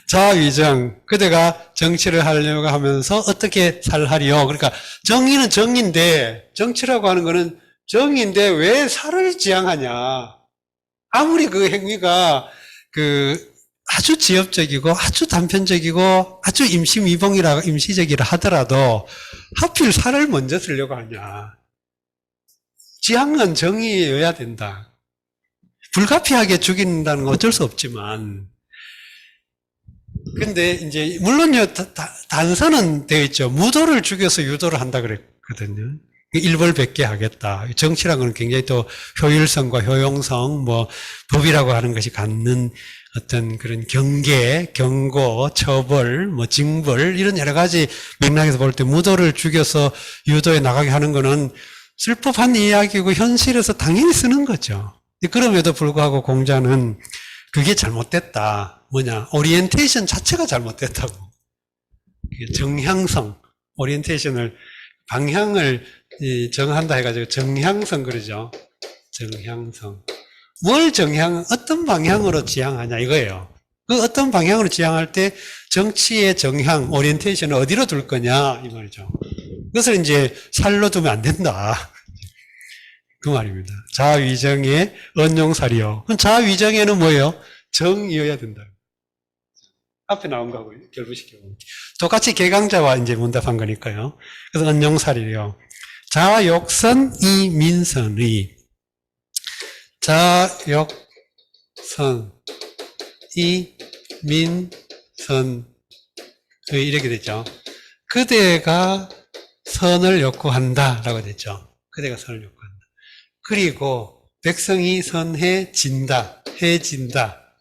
자위정, 그대가 정치를 하려고 하면서 어떻게 살하리요? 그러니까 정의는 정인데 정치라고 하는 거는 정인데 왜 살을 지향하냐? 아무리 그 행위가 아주 지엽적이고 아주 단편적이고 아주 임시적이라 하더라도 하필 살을 먼저 쓰려고 하냐? 지향은 정의여야 된다. 불가피하게 죽인다는 건 어쩔 수 없지만, 근데 이제 물론요 단서는 되어 있죠. 무도를 죽여서 유도를 한다 그랬거든요. 일벌백계 하겠다. 정치라는 건 굉장히 또 효율성과 효용성, 법이라고 하는 것이 갖는 어떤 그런 경계, 경고, 처벌, 징벌 이런 여러 가지 맥락에서 볼 때 무도를 죽여서 유도에 나가게 하는 거는 쓸 법한 이야기고 현실에서 당연히 쓰는 거죠. 그럼에도 불구하고 공자는 그게 잘못됐다. 오리엔테이션 자체가 잘못됐다고. 정향성, 오리엔테이션을, 방향을 정한다 해가지고 정향성 그러죠. 정향성. 어떤 방향으로 지향하냐 이거예요. 그 어떤 방향으로 지향할 때 정치의 정향, 오리엔테이션을 어디로 둘 거냐 이 말이죠. 그것을 이제 살로 두면 안 된다. 그 말입니다. 자위정의 언용살이요. 그럼 자위정에는 뭐예요? 정이어야 된다. 앞에 나온 거하고 결부시켜보면. 똑같이 개강자와 이제 문답한 거니까요. 그래서 언용살이요. 자욕선 이민선의. 자욕선 이민선의 이렇게 됐죠. 그대가 선을 욕구한다 라고 됐죠. 그대가 선을 욕구한다. 그리고 백성이 선해진다, 해진다.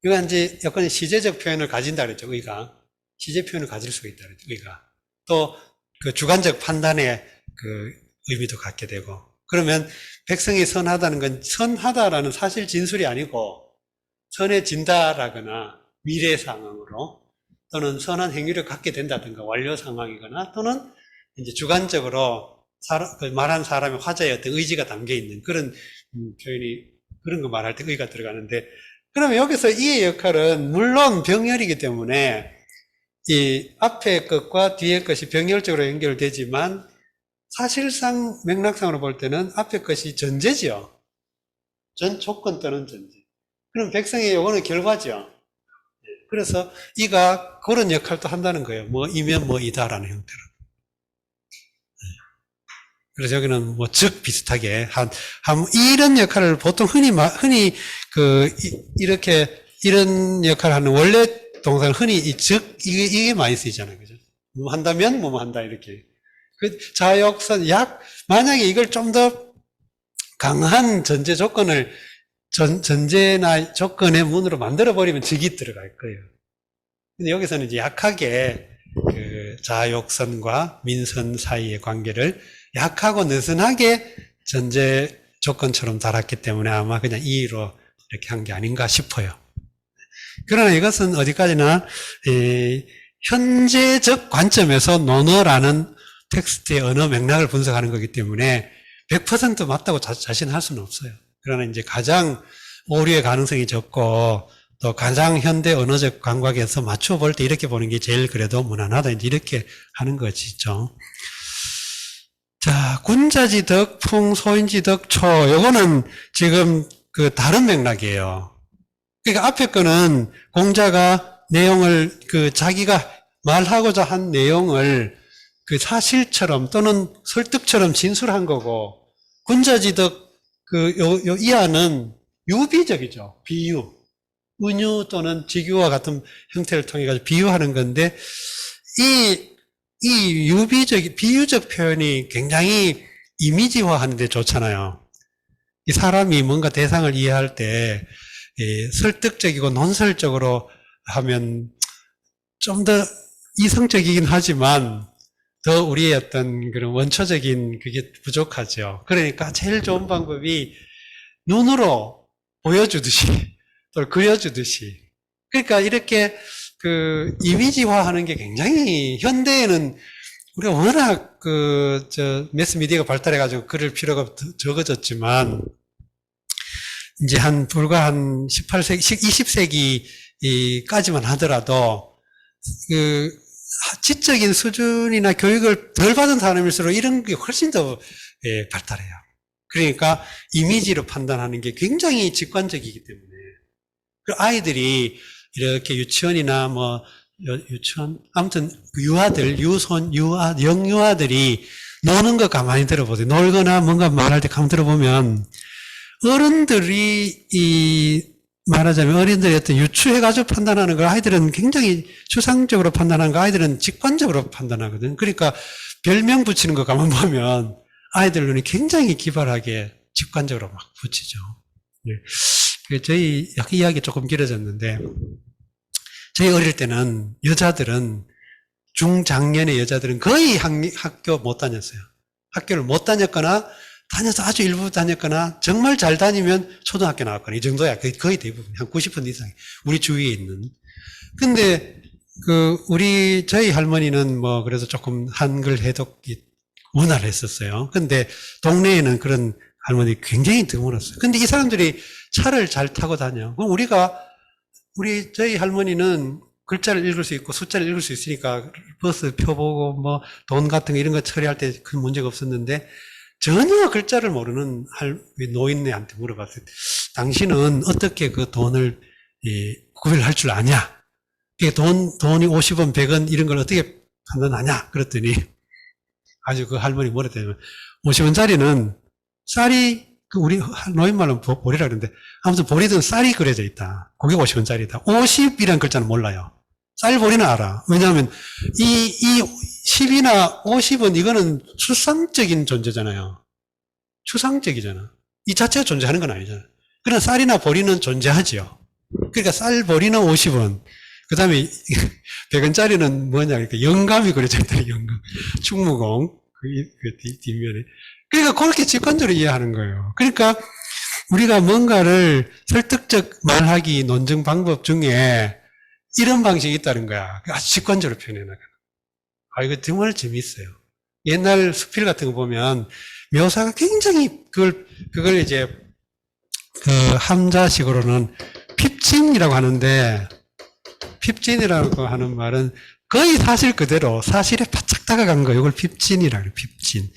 이건 이제 약간 시제적 표현을 가진다 그랬죠, 의가. 시제 표현을 가질 수가 있다 그랬죠, 의가. 또 그 주관적 판단의 그 의미도 갖게 되고. 그러면 백성이 선하다는 건 선하다라는 사실 진술이 아니고 선해진다라거나 미래 상황으로 또는 선한 행위를 갖게 된다든가 완료 상황이거나 또는 이제 주관적으로 말한 사람의 화자의 어떤 의지가 담겨 있는 그런 표현이, 그런 거 말할 때 의가 들어가는데, 그러면 여기서 이의 역할은 물론 병렬이기 때문에 이 앞의 것과 뒤의 것이 병렬적으로 연결되지만 사실상 맥락상으로 볼 때는 앞의 것이 전제지요. 전 조건 또는 전제. 그럼 백성의 요거는 결과죠. 그래서 이가 그런 역할도 한다는 거예요. 이면 이다라는 형태로. 그래서 여기는 즉 비슷하게 이런 역할을 보통 흔히 이런 역할을 하는 원래 동사는 흔히 이게 많이 쓰이잖아요. 그죠? 한다면 한다 이렇게. 자역선 만약에 이걸 좀 더 강한 전제 조건을 전제나 조건의 문으로 만들어버리면 직이 들어갈 거예요. 근데 여기서는 이제 약하게 그 자욕선과 민선 사이의 관계를 약하고 느슨하게 전제 조건처럼 달았기 때문에 아마 그냥 이의로 이렇게 한 게 아닌가 싶어요. 그러나 이것은 어디까지나 현재적 관점에서 논어라는 텍스트의 언어 맥락을 분석하는 거기 때문에 100% 맞다고 자신할 수는 없어요. 그러나 이제 가장 오류의 가능성이 적고 또 가장 현대 언어적 감각에서 맞춰 볼 때 이렇게 보는 게 제일 그래도 무난하다. 이제 이렇게 하는 것이죠. 자, 군자지덕, 풍소인지덕, 초. 요거는 지금 그 다른 맥락이에요. 그러니까 앞에 거는 공자가 내용을 그 자기가 말하고자 한 내용을 그 사실처럼 또는 설득처럼 진술한 거고, 군자지덕 요 이하는 유비적이죠. 비유. 은유 또는 직유와 같은 형태를 통해 가지고 비유하는 건데, 이 비유적 표현이 굉장히 이미지화 하는데 좋잖아요. 이 사람이 뭔가 대상을 이해할 때, 설득적이고 논설적으로 하면 좀 더 이성적이긴 하지만, 더 우리의 어떤 그런 원초적인 그게 부족하죠. 그러니까 제일 좋은 방법이 눈으로 보여주듯이, 또 그려주듯이. 그러니까 이렇게 그 이미지화 하는 게 굉장히 현대에는 우리가 워낙 매스미디어가 발달해가지고 그럴 필요가 적어졌지만, 이제 불과 한 18세기, 20세기까지만 하더라도, 지적인 수준이나 교육을 덜 받은 사람일수록 이런 게 훨씬 더 발달해요. 그러니까 이미지로 판단하는 게 굉장히 직관적이기 때문에. 그 아이들이 이렇게 유치원이나 유치원, 아무튼 영유아들이 노는 거 가만히 들어보세요. 놀거나 뭔가 말할 때 가만히 들어보면 어른들이 말하자면 어린들이 어떤 유추해가지고 판단하는 걸 아이들은 굉장히 추상적으로 판단하는 거 아이들은 직관적으로 판단하거든. 그러니까 별명 붙이는 거 가만 보면 아이들 눈이 굉장히 기발하게 직관적으로 막 붙이죠. 네. 저희 이야기 조금 길어졌는데 저희 어릴 때는 여자들은 중장년의 여자들은 거의 학교 못 다녔어요. 학교를 못 다녔거나 다녀서 아주 일부 다녔거나 정말 잘 다니면 초등학교 나왔거나 이 정도야. 거의 대부분 한 90% 이상이 우리 주위에 있는. 근데 저희 할머니는 그래서 조금 한글 해독이 원활했었어요. 근데 동네에는 그런 할머니 굉장히 드물었어요. 근데 이 사람들이 차를 잘 타고 다녀. 그럼 저희 할머니는 글자를 읽을 수 있고 숫자를 읽을 수 있으니까 버스 펴보고 돈 같은 거 이런 거 처리할 때 큰 문제가 없었는데 전혀 글자를 모르는 노인네한테 물어봤어요. 당신은 어떻게 그 돈을 구별할 줄 아냐? 돈이 50원, 100원 이런 걸 어떻게 판단하냐? 그랬더니 아주 그 할머니 뭐라 했냐면 50원짜리는 쌀이 우리 노인말로 보리라 그러는데 아무튼 보리든 쌀이 그려져 있다. 그게 50원짜리다. 50이란 글자는 몰라요. 쌀보리는 알아. 왜냐하면 이 10이나 50은 이거는 추상적인 존재잖아요. 추상적이잖아. 이 자체가 존재하는 건 아니잖아. 그러나 쌀이나 보리는 존재하지요. 그러니까 쌀, 보리는 50원. 그 다음에 100원짜리는 뭐냐. 그러니까 영감이 그려져 있다. 영감. 충무공. 그 뒷면에. 그러니까 그렇게 직관적으로 이해하는 거예요. 그러니까 우리가 뭔가를 설득적 말하기 논증 방법 중에 이런 방식이 있다는 거야. 아주 직관적으로 표현해 나가는. 이거 정말 재밌어요. 옛날 수필 같은 거 보면 묘사가 굉장히 그걸 이제 함자식으로는 핍진이라고 하는데 핍진이라고 하는 말은 거의 사실 그대로 사실에 바짝 다가간 거 이걸 핍진이라고 해요. 핍진.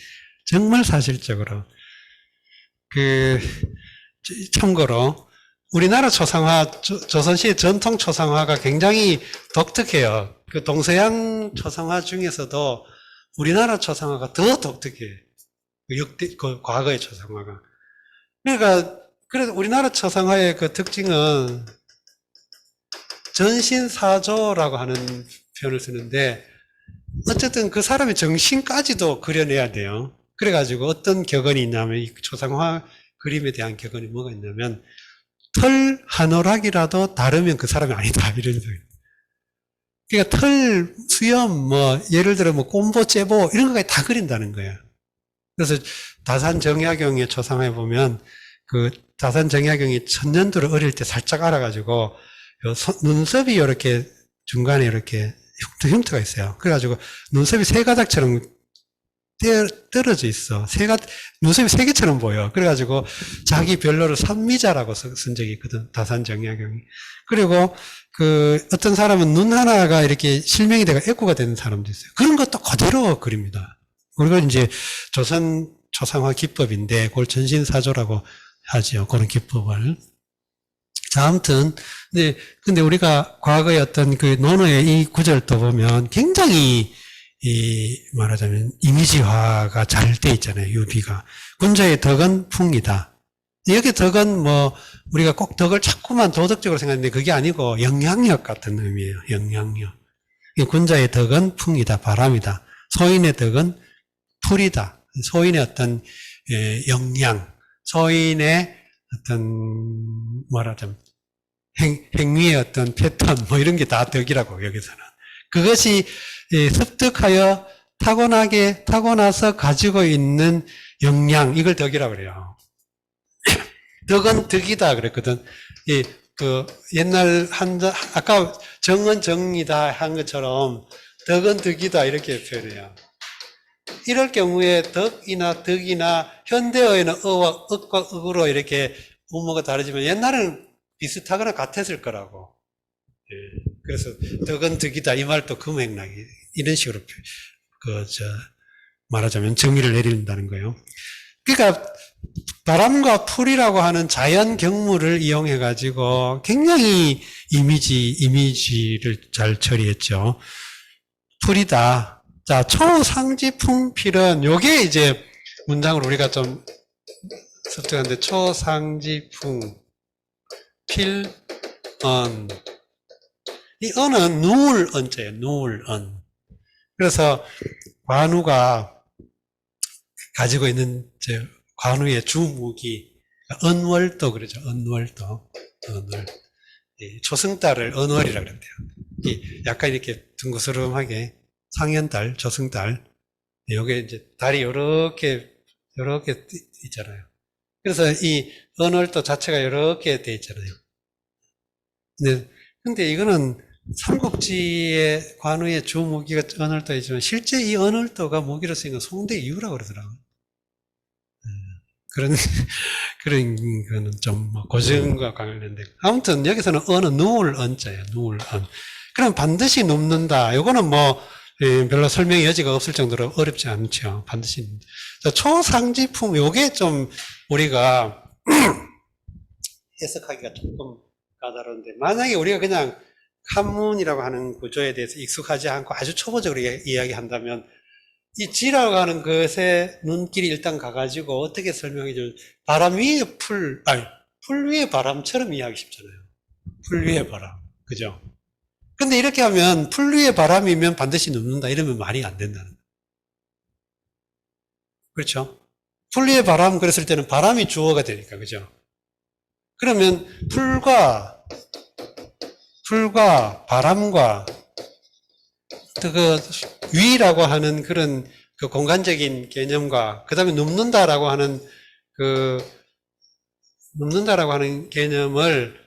정말 사실적으로. 참고로 우리나라 초상화, 조선시의 전통 초상화가 굉장히 독특해요. 동서양 초상화 중에서도 우리나라 초상화가 더 독특해. 과거의 초상화가. 그래서 우리나라 초상화의 그 특징은 전신사조라고 하는 표현을 쓰는데, 어쨌든 그 사람의 정신까지도 그려내야 돼요. 그래가지고 어떤 격언이 있냐면, 이 초상화 그림에 대한 격언이 뭐가 있냐면, 털 한 오락이라도 다르면 그 사람이 아니다. 이런 소리. 그러니까 털, 수염, 예를 들어 꼼보, 째보, 이런 거까지 다 그린다는 거예요. 그래서 다산정약용의 초상화에 보면, 다산정약용이 천년도를 어릴 때 살짝 알아가지고, 눈썹이 이렇게 중간에 이렇게 흉터가 있어요. 그래가지고 눈썹이 세 가닥처럼 떨어져 있어. 눈썹이 세 개처럼 보여. 그래가지고 자기 별로를 산미자라고 쓴 적이 있거든. 다산정약용이. 그리고 어떤 사람은 눈 하나가 이렇게 실명이 돼가 애꾸가 되는 사람도 있어요. 그런 것도 그대로 그립니다. 그리고 이제 조선 초상화 기법인데, 그걸 전신사조라고 하죠. 그런 기법을. 자, 아무튼, 근데 우리가 과거의 어떤 논어의 이 구절도 보면 굉장히, 말하자면, 이미지화가 잘 돼 있잖아요, 유비가. 군자의 덕은 풍이다. 여기 덕은 우리가 꼭 덕을 자꾸만 도덕적으로 생각하는데 그게 아니고 영향력 같은 의미예요, 영향력. 군자의 덕은 풍이다, 바람이다. 소인의 덕은 풀이다. 소인의 어떤, 역량, 소인의 어떤, 말하자면, 행위의 어떤 패턴, 이런 게 다 덕이라고, 여기서는. 그것이 습득하여 타고나서 가지고 있는 역량, 이걸 덕이라고 그래요. 덕은 덕이다, 그랬거든. 옛날 아까 정은 정이다 한 것처럼, 덕은 덕이다, 이렇게 표현해요. 이럴 경우에 덕이나 현대어에는 어와 억과 억으로 이렇게 음모가 다르지만 옛날에는 비슷하거나 같았을 거라고. 그래서 덕은 덕이다 이 말도 금액락이 이런 식으로 말하자면 정의를 내린다는 거예요. 그러니까 바람과 풀이라고 하는 자연 경물을 이용해 가지고 굉장히 이미지를 잘 처리했죠. 풀이다. 자, 초상지풍필은, 요게 이제 문장으로 우리가 좀 습득하는데, 초상지풍, 필, 언. 이 언은 누울 언자예요, 누울 언. 그래서 관우가 가지고 있는 관우의 주무기, 언월도 그러죠, 언월도. 언월. 초승달을 언월이라고 그런대요. 약간 이렇게 둥그스름하게 상현달, 조승달, 요게 이제 달이 요렇게 있잖아요. 그래서 이 언월도 자체가 이렇게 돼 있잖아요. 근데 이거는 삼국지의 관우의 주 무기가 언월도이지만 실제 이 언월도가 무기로 쓰인 건 송대 이후라고 그러더라고요. 그런 거는 좀 고증과 관련된. 아무튼 여기서는 언은 누울 언자예요, 누울 언. 그럼 반드시 눕는다. 요거는 별로 설명의 여지가 없을 정도로 어렵지 않죠. 반드시. 초상지풍, 요게 좀 우리가 해석하기가 조금 까다로운데, 만약에 우리가 그냥 한문이라고 하는 구조에 대해서 익숙하지 않고 아주 초보적으로 이야기한다면, 이 지라고 하는 것에 눈길이 일단 가가지고 어떻게 설명해 바람 위에 풀 위에 바람처럼 이해하기 쉽잖아요. 풀 위에 바람. 그죠? 근데 이렇게 하면 풀 위에 바람이면 반드시 눕는다 이러면 말이 안 된다는 거예요. 그렇죠? 풀 위에 바람 그랬을 때는 바람이 주어가 되니까, 그죠? 그러면 풀과 바람과 위라고 하는 그런 공간적인 개념과 그 다음에 눕는다라고 하는 개념을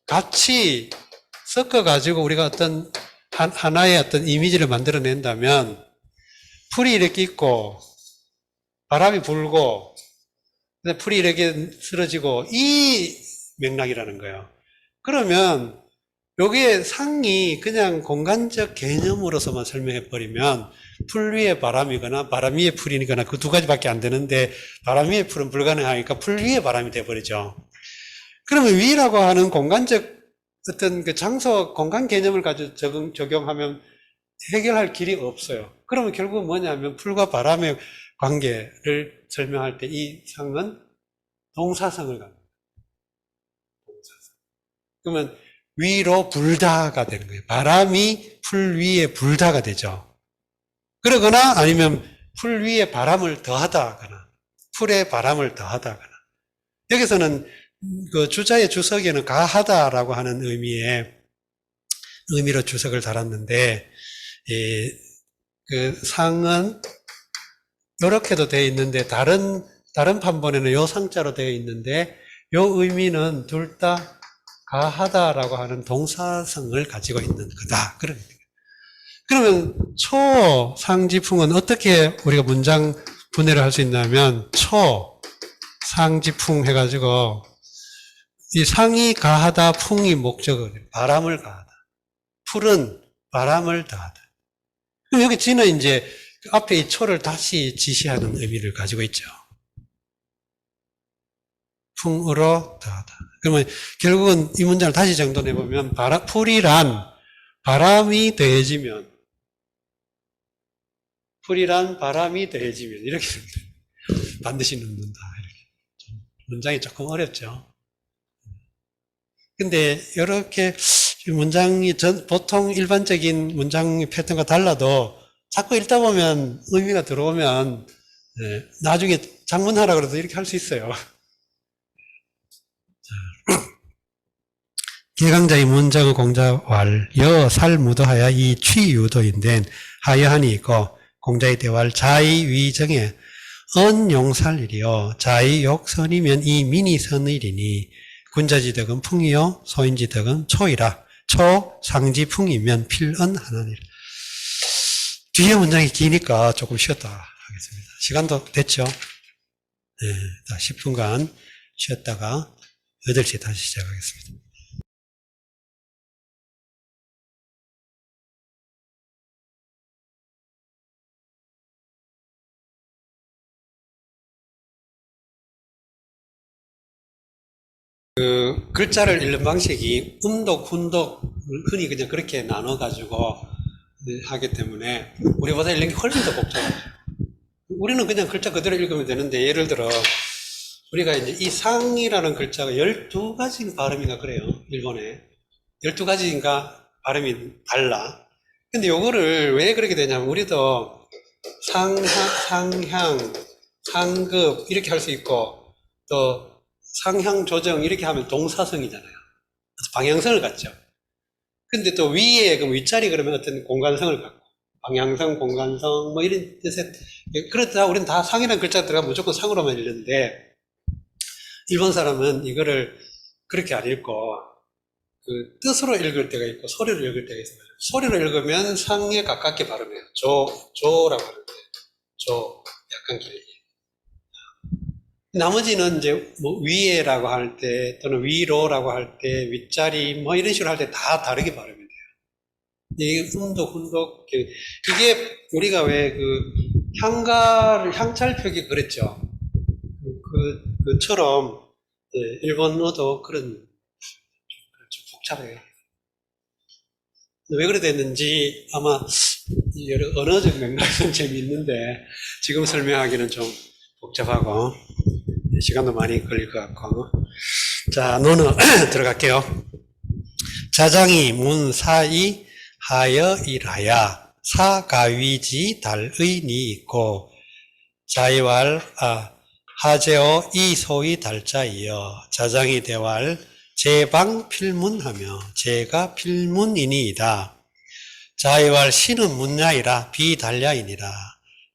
같이 섞어가지고 우리가 어떤 하나의 어떤 이미지를 만들어낸다면 풀이 이렇게 있고 바람이 불고 풀이 이렇게 쓰러지고 이 맥락이라는 거예요. 그러면 여기에 상이 그냥 공간적 개념으로서만 설명해버리면 풀 위에 바람이거나 바람 위에 풀이거나 그 두 가지밖에 안 되는데 바람 위에 풀은 불가능하니까 풀 위에 바람이 돼버리죠. 그러면 위라고 하는 공간적 어떤 장소, 공간 개념을 가지고 적용하면 해결할 길이 없어요. 그러면 결국 뭐냐면 풀과 바람의 관계를 설명할 때 이 상은 동사성을 갖는 거예요. 동사성. 그러면 위로 불다가 되는 거예요. 바람이 풀 위에 불다가 되죠. 그러거나 아니면 풀 위에 바람을 더하다거나 풀에 바람을 더하다거나 여기서는 그 주자의 주석에는 가하다라고 하는 의미로 주석을 달았는데, 그 상은 이렇게도 되어 있는데, 다른 판본에는 요 상자로 되어 있는데, 요 의미는 둘 다 가하다라고 하는 동사성을 가지고 있는 거다. 그러면 초상지풍은 어떻게 우리가 문장 분해를 할 수 있냐면, 초상지풍 해가지고, 이 상이 가하다, 풍이 목적어예요. 바람을 가하다. 풀은 바람을 다하다. 그럼 여기 지는 이제 앞에 이 초를 다시 지시하는 의미를 가지고 있죠. 풍으로 다하다. 그러면 결국은 이 문장을 다시 정돈해보면, 풀이란 바람이 더해지면, 이렇게 됩니다. 반드시 넣는다. 이렇게. 문장이 조금 어렵죠. 근데 이렇게 문장이 보통 일반적인 문장 패턴과 달라도 자꾸 읽다 보면 의미가 들어오면 나중에 작문하라 그래도 이렇게 할 수 있어요. 개강자의 문장의 공자왈 여 살무도하야 이 취유도인데 하여하니 있고 공자의 대왈 자의위정에 언용살이리요 자의욕선이면 이 민이선이리니 군자지덕은 풍이요 소인지덕은 초이라 초상지풍이면 필언하나니라. 뒤에 문장이 기니까 조금 쉬었다 하겠습니다. 시간도 됐죠? 네, 10분간 쉬었다가 8시에 다시 시작하겠습니다. 그 글자를 읽는 방식이 음독, 훈독 흔히 그냥 그렇게 나눠가지고 하기 때문에 우리보다 읽는 게 훨씬 더 복잡하죠. 우리는 그냥 글자 그대로 읽으면 되는데, 예를 들어 우리가 이제 이 상이라는 글자가 12가지 발음인가 그래요. 일본에 12가지인가 발음이 달라. 근데 요거를 왜 그렇게 되냐면, 우리도 상향, 상급 이렇게 할 수 있고, 또 상향 조정 이렇게 하면 동사성이잖아요. 방향성을 갖죠. 근데 또 위에 그럼 윗자리 그러면 어떤 공간성을 갖고, 방향성, 공간성 뭐 이런 뜻에, 그렇다 우리는 다 상이라는 글자가 들어가면 무조건 상으로만 읽는데, 일본 사람은 이거를 그렇게 안 읽고 그 뜻으로 읽을 때가 있고 소리로 읽을 때가 있어요. 소리로 읽으면 상에 가깝게 발음해요. 조라고 하는데, 약간 길게. 나머지는 이제 뭐 위에라고 할 때, 또는 위로라고 할 때, 윗자리 뭐 이런 식으로 할 때 다 다르게 발음이 돼요. 이게 훈독 이게 우리가 왜 그 향찰표기 그랬죠. 그처럼 일본어도 그런 좀 복잡해요. 왜 그래 됐는지 아마 여러 언어적 맥락은 재미있는데 지금 설명하기는 좀 복잡하고 시간도 많이 걸릴 것 같고. 자, 논어 들어갈게요. 자장이 문 사이 하여 일하야 사가위지 달의 니 있고 자이왈 하제오 이 소위 달자이여 자장이 대왈 제방 필문하며 제가 필문이니이다. 자이왈 신은 문야이라 비달야이니라.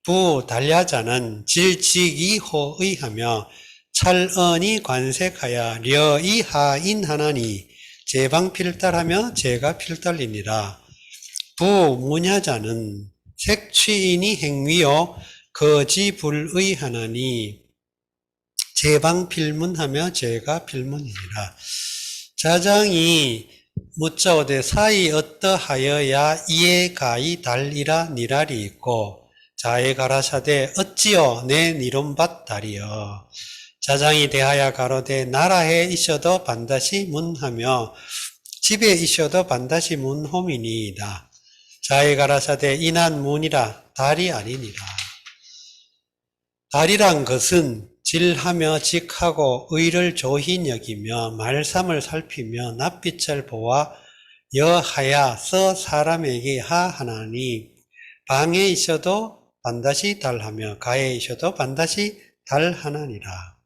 부달야자는 질직이호의하며 찰언이 관색하여 려이하인하나니 제방필달하며 제가 필달이니라. 부문야자는 색취인이 행위요 거지불의하나니 제방필문하며 제가 필문이니라. 자장이 묻자오되 사이 어떠하여야 이에 가이 달이라 니랄이 있고 자에 가라사대 어찌요 내 니론밭 달이여. 자장이 대하여 가로되 나라에 있어도 반드시 문하며 집에 있어도 반드시 문홈이니이다. 자에 가라사대 이난 문이라 달이 아니니라. 달이란 것은 질하며 직하고 의를 조히 여기며 말삼을 살피며 낯빛을 보아 여하야 서 사람에게 하하나니 방에 있어도 반드시 달하며 가에 있어도 반드시 달하나니라.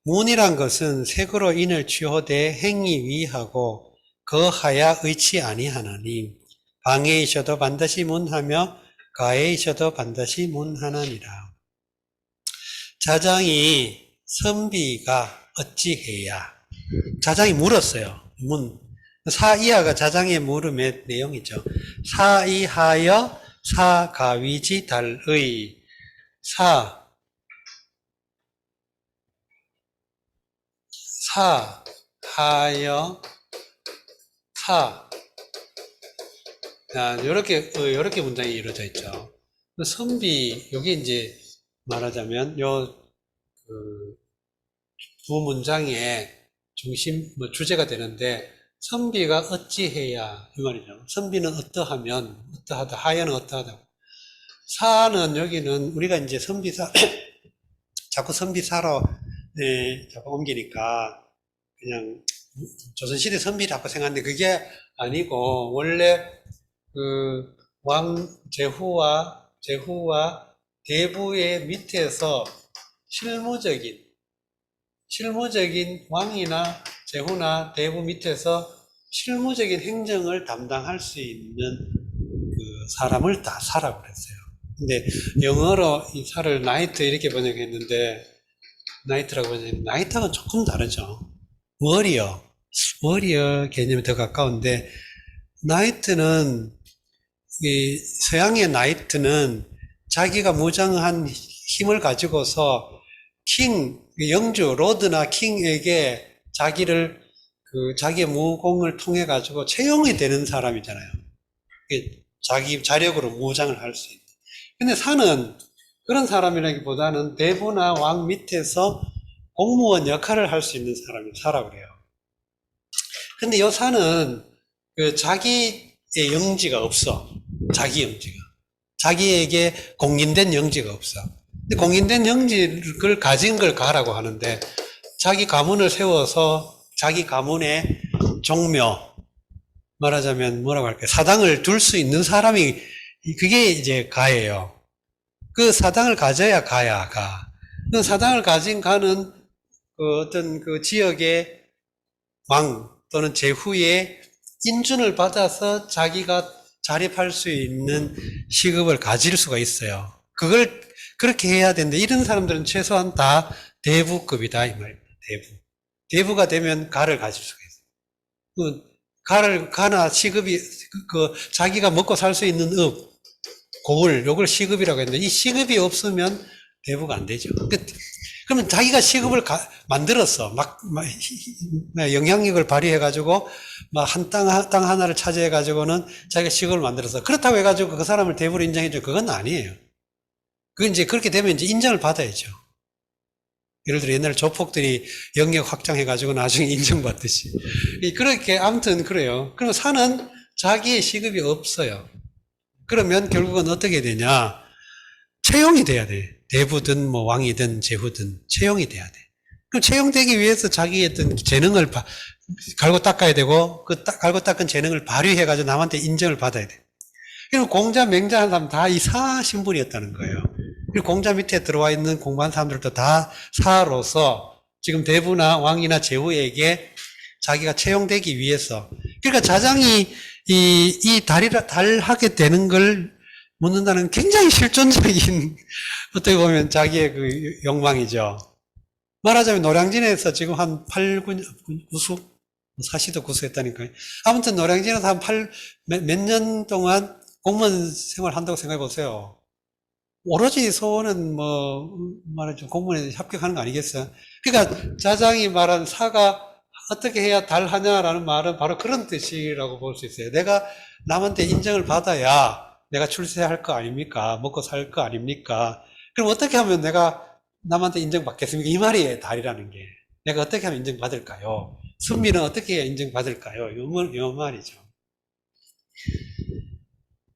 문이란 것은 색으로 인을 취호되 행이 위하고 거하야 의치 아니하나니 방해이셔도 반드시 문하며 가해이셔도 반드시 문하나니라. 자장이 선비가 어찌해야. 자장이 물었어요. 사이하가 자장의 물음의 내용이죠. 사이하여 사가위지 달의 사하여 요렇게 문장이 이루어져 있죠. 선비, 여기 이제 말하자면 두 문장의 중심, 주제가 되는데, 선비가 어찌해야, 이 말이죠. 선비는 어떠하면, 어떠하다, 하여는 어떠하다. 사는 여기는 우리가 이제 선비사, 자꾸 선비사로, 자꾸 옮기니까, 그냥, 조선시대 선비 자꾸 생각하는데, 그게 아니고, 원래, 제후와 대부의 밑에서 실무적인 왕이나 제후나 대부 밑에서 실무적인 행정을 담당할 수 있는 사람을 다 사라고 그랬어요. 근데 영어로 이 사를 나이트 이렇게 번역했는데, 나이트라고 번역했는데, 나이트하고는 조금 다르죠. 워리어 개념이 더 가까운데, 나이트는, 서양의 나이트는 자기가 무장한 힘을 가지고서 영주, 로드나 킹에게 자기의 무공을 통해 가지고 채용이 되는 사람이잖아요. 자기 자력으로 무장을 할 수 있는. 근데 사는 그런 사람이라기보다는 대부나 왕 밑에서 공무원 역할을 할 수 있는 사람이 사라고 그래요. 근데 요 사는 자기의 영지가 없어. 자기에게 공인된 영지가 없어. 근데 공인된 영지를 가진 걸 가라고 하는데, 자기 가문을 세워서 자기 가문의 종묘, 말하자면 뭐라고 할까요? 사당을 둘 수 있는 사람이, 그게 이제 가예요. 그 사당을 가져야 가야 가. 그 사당을 가진 가는 어떤 지역의 왕 또는 제후의 인준을 받아서 자기가 자립할 수 있는 시급을 가질 수가 있어요. 그걸 그렇게 해야 되는데, 이런 사람들은 최소한 다 대부급이다, 이 말입니다. 대부가 되면 가를 가질 수가 있어요. 가나 시급이, 자기가 먹고 살 수 있는 고을, 요걸 시급이라고 했는데, 이 시급이 없으면 대부가 안 되죠. 그러면 자기가 시급을 만들었어. 영향력을 발휘해가지고, 땅 하나를 차지해가지고는 자기가 시급을 만들었어. 그렇다고 해가지고 그 사람을 대부로 인정해줘. 그건 아니에요. 이제 그렇게 되면 이제 인정을 받아야죠. 예를 들어 옛날에 조폭들이 영역 확장해가지고 나중에 인정받듯이. 그렇게, 아무튼 그래요. 그리고 사는 자기의 시급이 없어요. 그러면 결국은 어떻게 되냐. 채용이 돼야 돼. 대부든 왕이든 제후든 채용이 돼야 돼. 그럼 채용되기 위해서 자기의 어떤 재능을 갈고 닦아야 되고, 갈고 닦은 재능을 발휘해가지고 남한테 인정을 받아야 돼. 그리고 공자, 맹자하는 사람 다 이 사 신분이었다는 거예요. 그리고 공자 밑에 들어와 있는 공부한 사람들도 다 사로서 지금 대부나 왕이나 제후에게 자기가 채용되기 위해서. 그러니까 자장이 달하게 되는 걸 묻는다는 굉장히 실존적인, 어떻게 보면 자기의 욕망이죠. 말하자면 노량진에서 지금 한 9수? 사시도 구수했다니까요. 아무튼 노량진에서 한 몇 년 동안 공무원 생활 한다고 생각해 보세요. 오로지 소원은 말하자면 공무원에 합격하는 거 아니겠어요? 그러니까 자장이 말한 사가 어떻게 해야 달하냐라는 말은 바로 그런 뜻이라고 볼 수 있어요. 내가 남한테 인정을 받아야 내가 출세할 거 아닙니까? 먹고 살 거 아닙니까? 그럼 어떻게 하면 내가 남한테 인정받겠습니까? 이 말이에요, 달이라는 게. 내가 어떻게 하면 인정받을까요? 선비는 어떻게 해야 인정받을까요? 요 말이죠.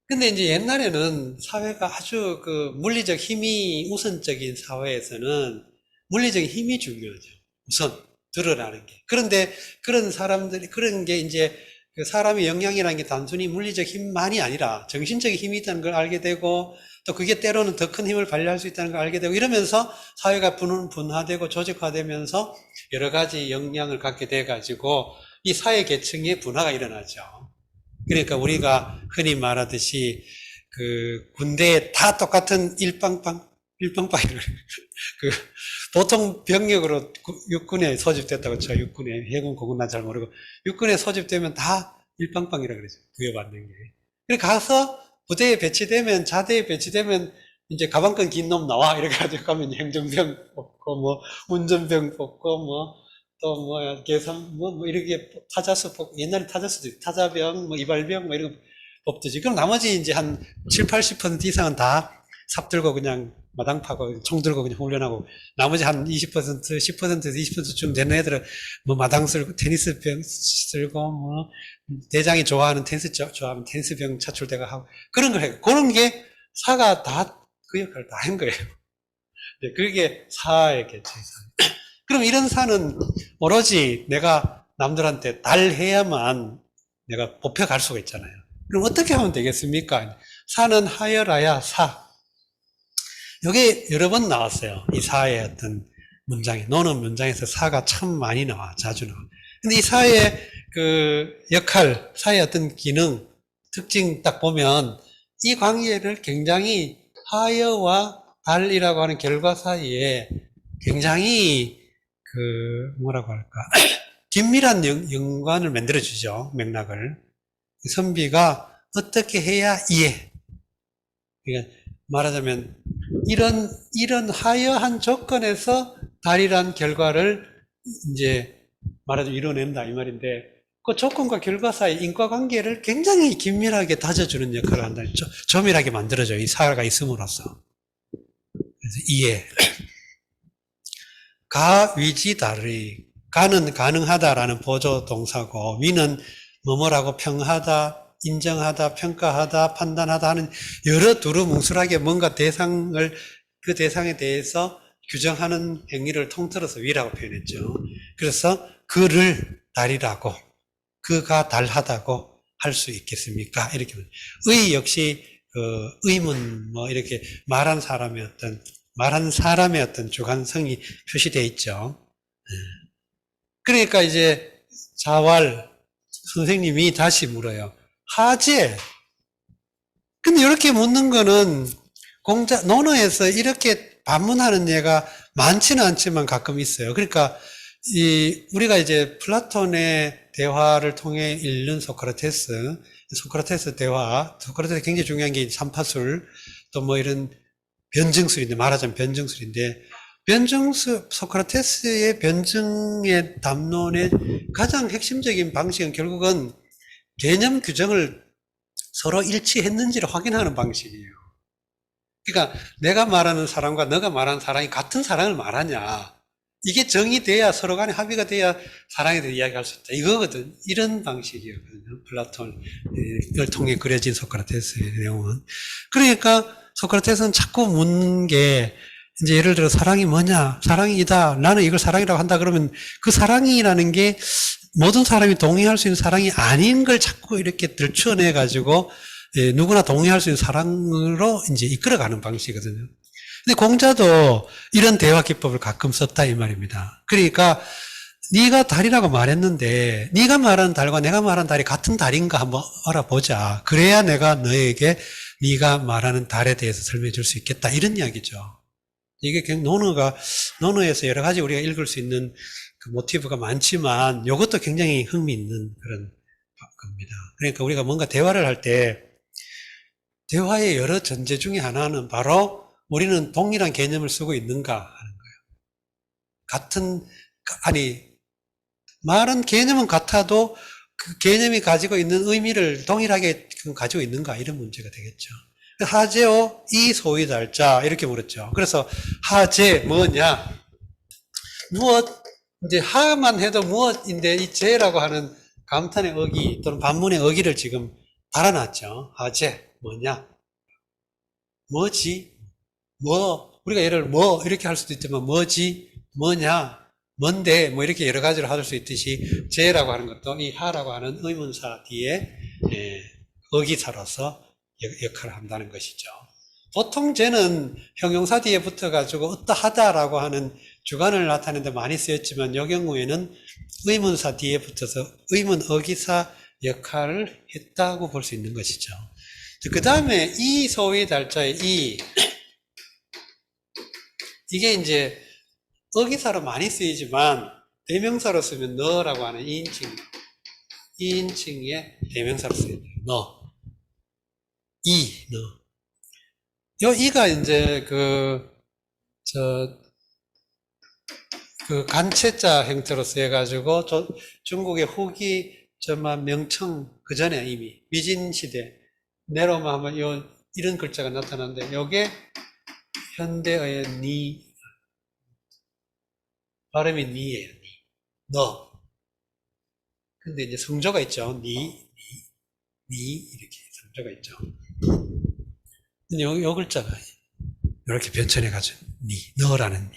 근데 이제 옛날에는 사회가 아주 물리적 힘이 우선적인 사회에서는 물리적인 힘이 중요하죠. 우선 드러나는 게. 그런데 그런 사람들이, 그런 게 이제 그 사람의 역량이라는 게 단순히 물리적 힘만이 아니라 정신적인 힘이 있다는 걸 알게 되고 또 그게 때로는 더 큰 힘을 발휘할 수 있다는 걸 알게 되고 이러면서 사회가 분화되고 조직화되면서 여러 가지 역량을 갖게 돼가지고 이 사회 계층의 분화가 일어나죠. 그러니까 우리가 흔히 말하듯이 그 군대에 다 똑같은 일빵빵이라고 그 보통 병력으로 육군에 소집됐다고 쳐. 육군에 해군 공군 난 잘 모르고 육군에 소집되면 다 일빵빵이라고 그러죠. 부여받는 게. 그래 가서 부대에 배치되면 자대에 배치되면 이제 가방끈 긴 놈 나와 이렇게 가지고 가면 행정병 뽑고 뭐 운전병 뽑고 뭐 또 뭐 계산 뭐 이렇게 타자수 뽑고 옛날에 타자수도 타자병 뭐 이발병 뭐 이런 거 뽑듯이 그럼 나머지 이제 한 7, 80% 이상은 다 삽 들고 그냥 마당 파고 총 들고 그냥 훈련하고 나머지 한 20%, 10%, 20%쯤 되는 애들은 뭐 마당 쓸고 테니스병 쓸고 뭐 대장이 좋아하는 좋아하면 테니스병 차출대가 하고 그런 걸 해요. 그런 게 사가 다 그 역할을 다 한 거예요. 네, 그게 사의 개체사. 그럼 이런 사는 오로지 내가 남들한테 달해야만 내가 뽑혀갈 수가 있잖아요. 그럼 어떻게 하면 되겠습니까? 사는 하여라야 사. 이게 여러 번 나왔어요. 이 사의 어떤 문장에. 노는 문장에서 사가 참 많이 나와. 자주 나와. 근데 이 사의 그 역할, 사의 어떤 기능, 특징 딱 보면 이 관계를 굉장히 하여와 달이라고 하는 결과 사이에 굉장히 그 뭐라고 할까 긴밀한 연관을 만들어주죠. 맥락을. 선비가 어떻게 해야 이해. 그러니까 말하자면 이런 하여한 조건에서 달이란 결과를 이제 말하자면 이뤄낸다 이 말인데 그 조건과 결과 사이 인과관계를 굉장히 긴밀하게 다져주는 역할을 한다. 조밀하게 만들어줘요. 이 사가 있음으로써. 그래서 이해. 가, 위지, 달의. 가는 가능하다라는 보조 동사고 위는 뭐뭐라고 평하다, 인정하다, 평가하다, 판단하다 하는 여러 두루뭉술하게 뭔가 대상을 그 대상에 대해서 규정하는 행위를 통틀어서 위라고 표현했죠. 그래서 그를 달이라고 그가 달하다고 할 수 있겠습니까? 이렇게 의 역시 의문 뭐 이렇게 말한 사람의 어떤 주관성이 표시되어 있죠. 그러니까 이제 자왈 선생님이 다시 물어요. 하재. 근데 이렇게 묻는 거는 논어에서 이렇게 반문하는 예가 많지는 않지만 가끔 있어요. 그러니까 우리가 이제 플라톤의 대화를 통해 읽는 소크라테스 대화, 소크라테스 굉장히 중요한 게 삼파술, 또 뭐 이런 변증술인데, 말하자면 변증술인데, 소크라테스의 변증의 담론의 가장 핵심적인 방식은 결국은 개념 규정을 서로 일치했는지를 확인하는 방식이에요. 그러니까 내가 말하는 사람과 너가 말하는 사람이 같은 사랑을 말하냐. 이게 정의돼야 서로 간에 합의가 돼야 사랑에 대해 이야기할 수 있다. 이거거든. 이런 방식이었거든요. 플라톤을 통해 그려진 소크라테스의 내용은. 그러니까 소크라테스는 자꾸 묻는 게 이제 예를 들어 사랑이 뭐냐? 사랑이다. 나는 이걸 사랑이라고 한다 그러면 그 사랑이라는 게 모든 사람이 동의할 수 있는 사랑이 아닌 걸 자꾸 이렇게 들춰내 가지고 누구나 동의할 수 있는 사랑으로 이제 이끌어가는 방식이거든요. 근데 공자도 이런 대화 기법을 가끔 썼다 이 말입니다. 그러니까 네가 달이라고 말했는데 네가 말하는 달과 내가 말하는 달이 같은 달인가 한번 알아보자. 그래야 내가 너에게 네가 말하는 달에 대해서 설명해 줄 수 있겠다. 이런 이야기죠. 이게 그냥 논어에서 여러 가지 우리가 읽을 수 있는 그 모티브가 많지만 이것도 굉장히 흥미있는 그런 겁니다. 그러니까 우리가 뭔가 대화를 할 때 대화의 여러 전제 중에 하나는 바로 우리는 동일한 개념을 쓰고 있는가 하는 거예요. 말은 개념은 같아도 그 개념이 가지고 있는 의미를 동일하게 가지고 있는가 이런 문제가 되겠죠. 하재오 이 소위달자 이렇게 물었죠. 그래서 하재 뭐냐? 무엇 이제 하만 해도 무엇인데 이 재라고 하는 감탄의 어기 또는 반문의 어기를 지금 달아놨죠. 하재 뭐냐? 뭐지? 뭐 우리가 예를 뭐 이렇게 할 수도 있지만 뭐지? 뭐냐? 뭔데 뭐 이렇게 여러 가지로 할 수 있듯이 제라고 하는 것도 이 하라고 하는 의문사 뒤에 어기사로서 역할을 한다는 것이죠. 보통 쟤는 형용사 뒤에 붙어가지고 어떠하다라고 하는 주관을 나타내는데 많이 쓰였지만 이 경우에는 의문사 뒤에 붙어서 의문 어기사 역할을 했다고 볼 수 있는 것이죠. 그 다음에 이 소위 달자의 이게 이제 어기사로 많이 쓰이지만 대명사로 쓰면 너라고 하는 2인칭의 대명사로 쓰여요. 너. 너. 요 이가 이제 간체자 형태로 쓰여가지고 중국의 후기 명청 그 전에 이미 미진 시대 내로만 하면 이런 글자가 나타나는데 요게 현대어의 발음이 니예요. 너. 근데 이제 성조가 있죠. 이렇게 성조가 있죠. 요 글자가 이렇게 변천해가지고 너라는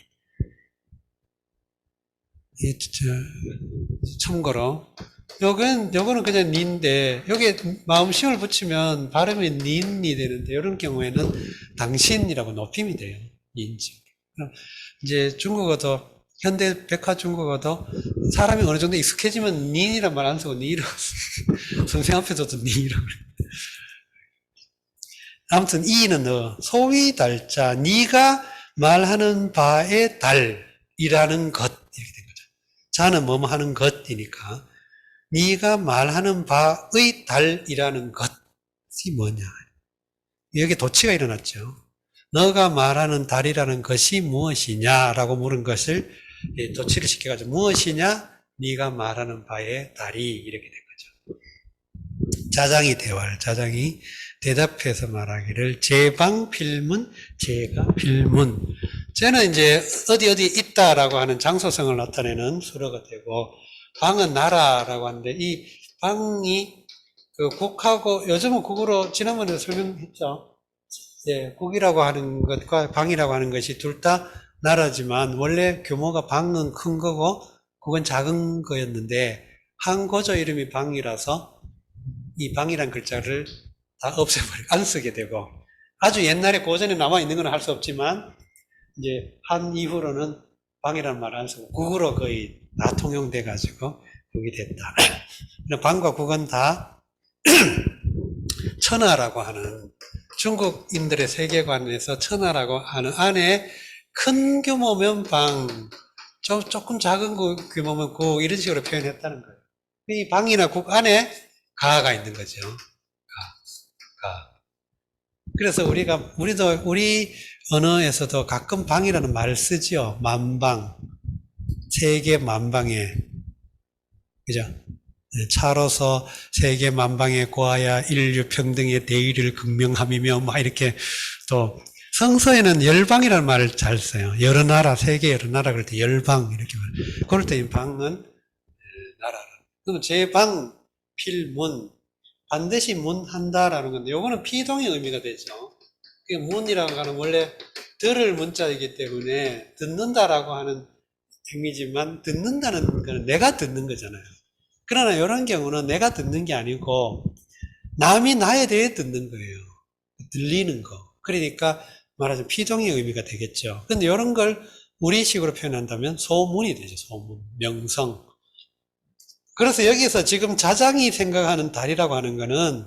참고로 요거는 그냥 니인데 여기에 마음심을 붙이면 발음이 니인이 되는데 이런 경우에는 당신이라고 높임이 돼요. 인칭. 이제 중국어도 현대 백화 중국어도 사람이 어느 정도 익숙해지면 니이란 말 안 쓰고 니라고 선생 앞에서도 니라고 그래요. 아무튼 이는 소위 달자 니가 말하는 바의 달이라는 것 이렇게 된 거죠. 자는 뭐뭐 하는 것이니까 니가 말하는 바의 달이라는 것이 뭐냐. 여기 도치가 일어났죠. 너가 말하는 달이라는 것이 무엇이냐라고 물은 것을 도치를 시켜가지고 무엇이냐? 네가 말하는 바의 달이 이렇게 된 거죠. 자장이 대답해서 말하기를 제방필문 제가 필문. 쟤는 이제 어디 있다라고 하는 장소성을 나타내는 수로가 되고 방은 나라라고 하는데 이 방이 국하고 요즘은 국으로 지난번에 설명했죠. 국이라고 하는 것과 방이라고 하는 것이 둘 다 나라지만 원래 규모가 방은 큰 거고 국은 작은 거였는데 한고조 이름이 방이라서 이 방이란 글자를 다 없애버리고 안 쓰게 되고 아주 옛날에 고전에 남아있는 건 할 수 없지만 이제 한 이후로는 방이라는 말을 안 쓰고 국으로 거의 다 통용돼 가지고 국이 됐다. 방과 국은 다 천하라고 하는 중국인들의 세계관에서 천하라고 하는 안에 큰 규모면 방, 조금 작은 규모면 국 이런 식으로 표현했다는 거예요. 이 방이나 국 안에 가가 있는 거죠. 가. 그래서 우리도 우리 언어에서도 가끔 방이라는 말을 쓰지요. 만방, 세계 만방에, 그죠? 차로서 세계 만방에 고하야 인류 평등의 대의를 극명함이며 막 이렇게 또 성서에는 열방이라는 말을 잘 써요. 여러 나라, 세계 여러 나라 그럴 때 열방 이렇게 말해요. 그럴 때 이 방은 나라라. 그러면 제방, 필문, 반드시 문한다라는 건데 요거는 피동의 의미가 되죠. 문이라고 하는 원래 들을 문자이기 때문에 듣는다라고 하는 의미지만 듣는다는 거는 내가 듣는 거잖아요. 그러나 이런 경우는 내가 듣는 게 아니고 남이 나에 대해 듣는 거예요. 들리는 거. 그러니까 말하자면 피동의 의미가 되겠죠. 근데 이런 걸 우리식으로 표현한다면 소문이 되죠. 소문, 명성. 그래서 여기서 지금 자장이 생각하는 달이라고 하는 거는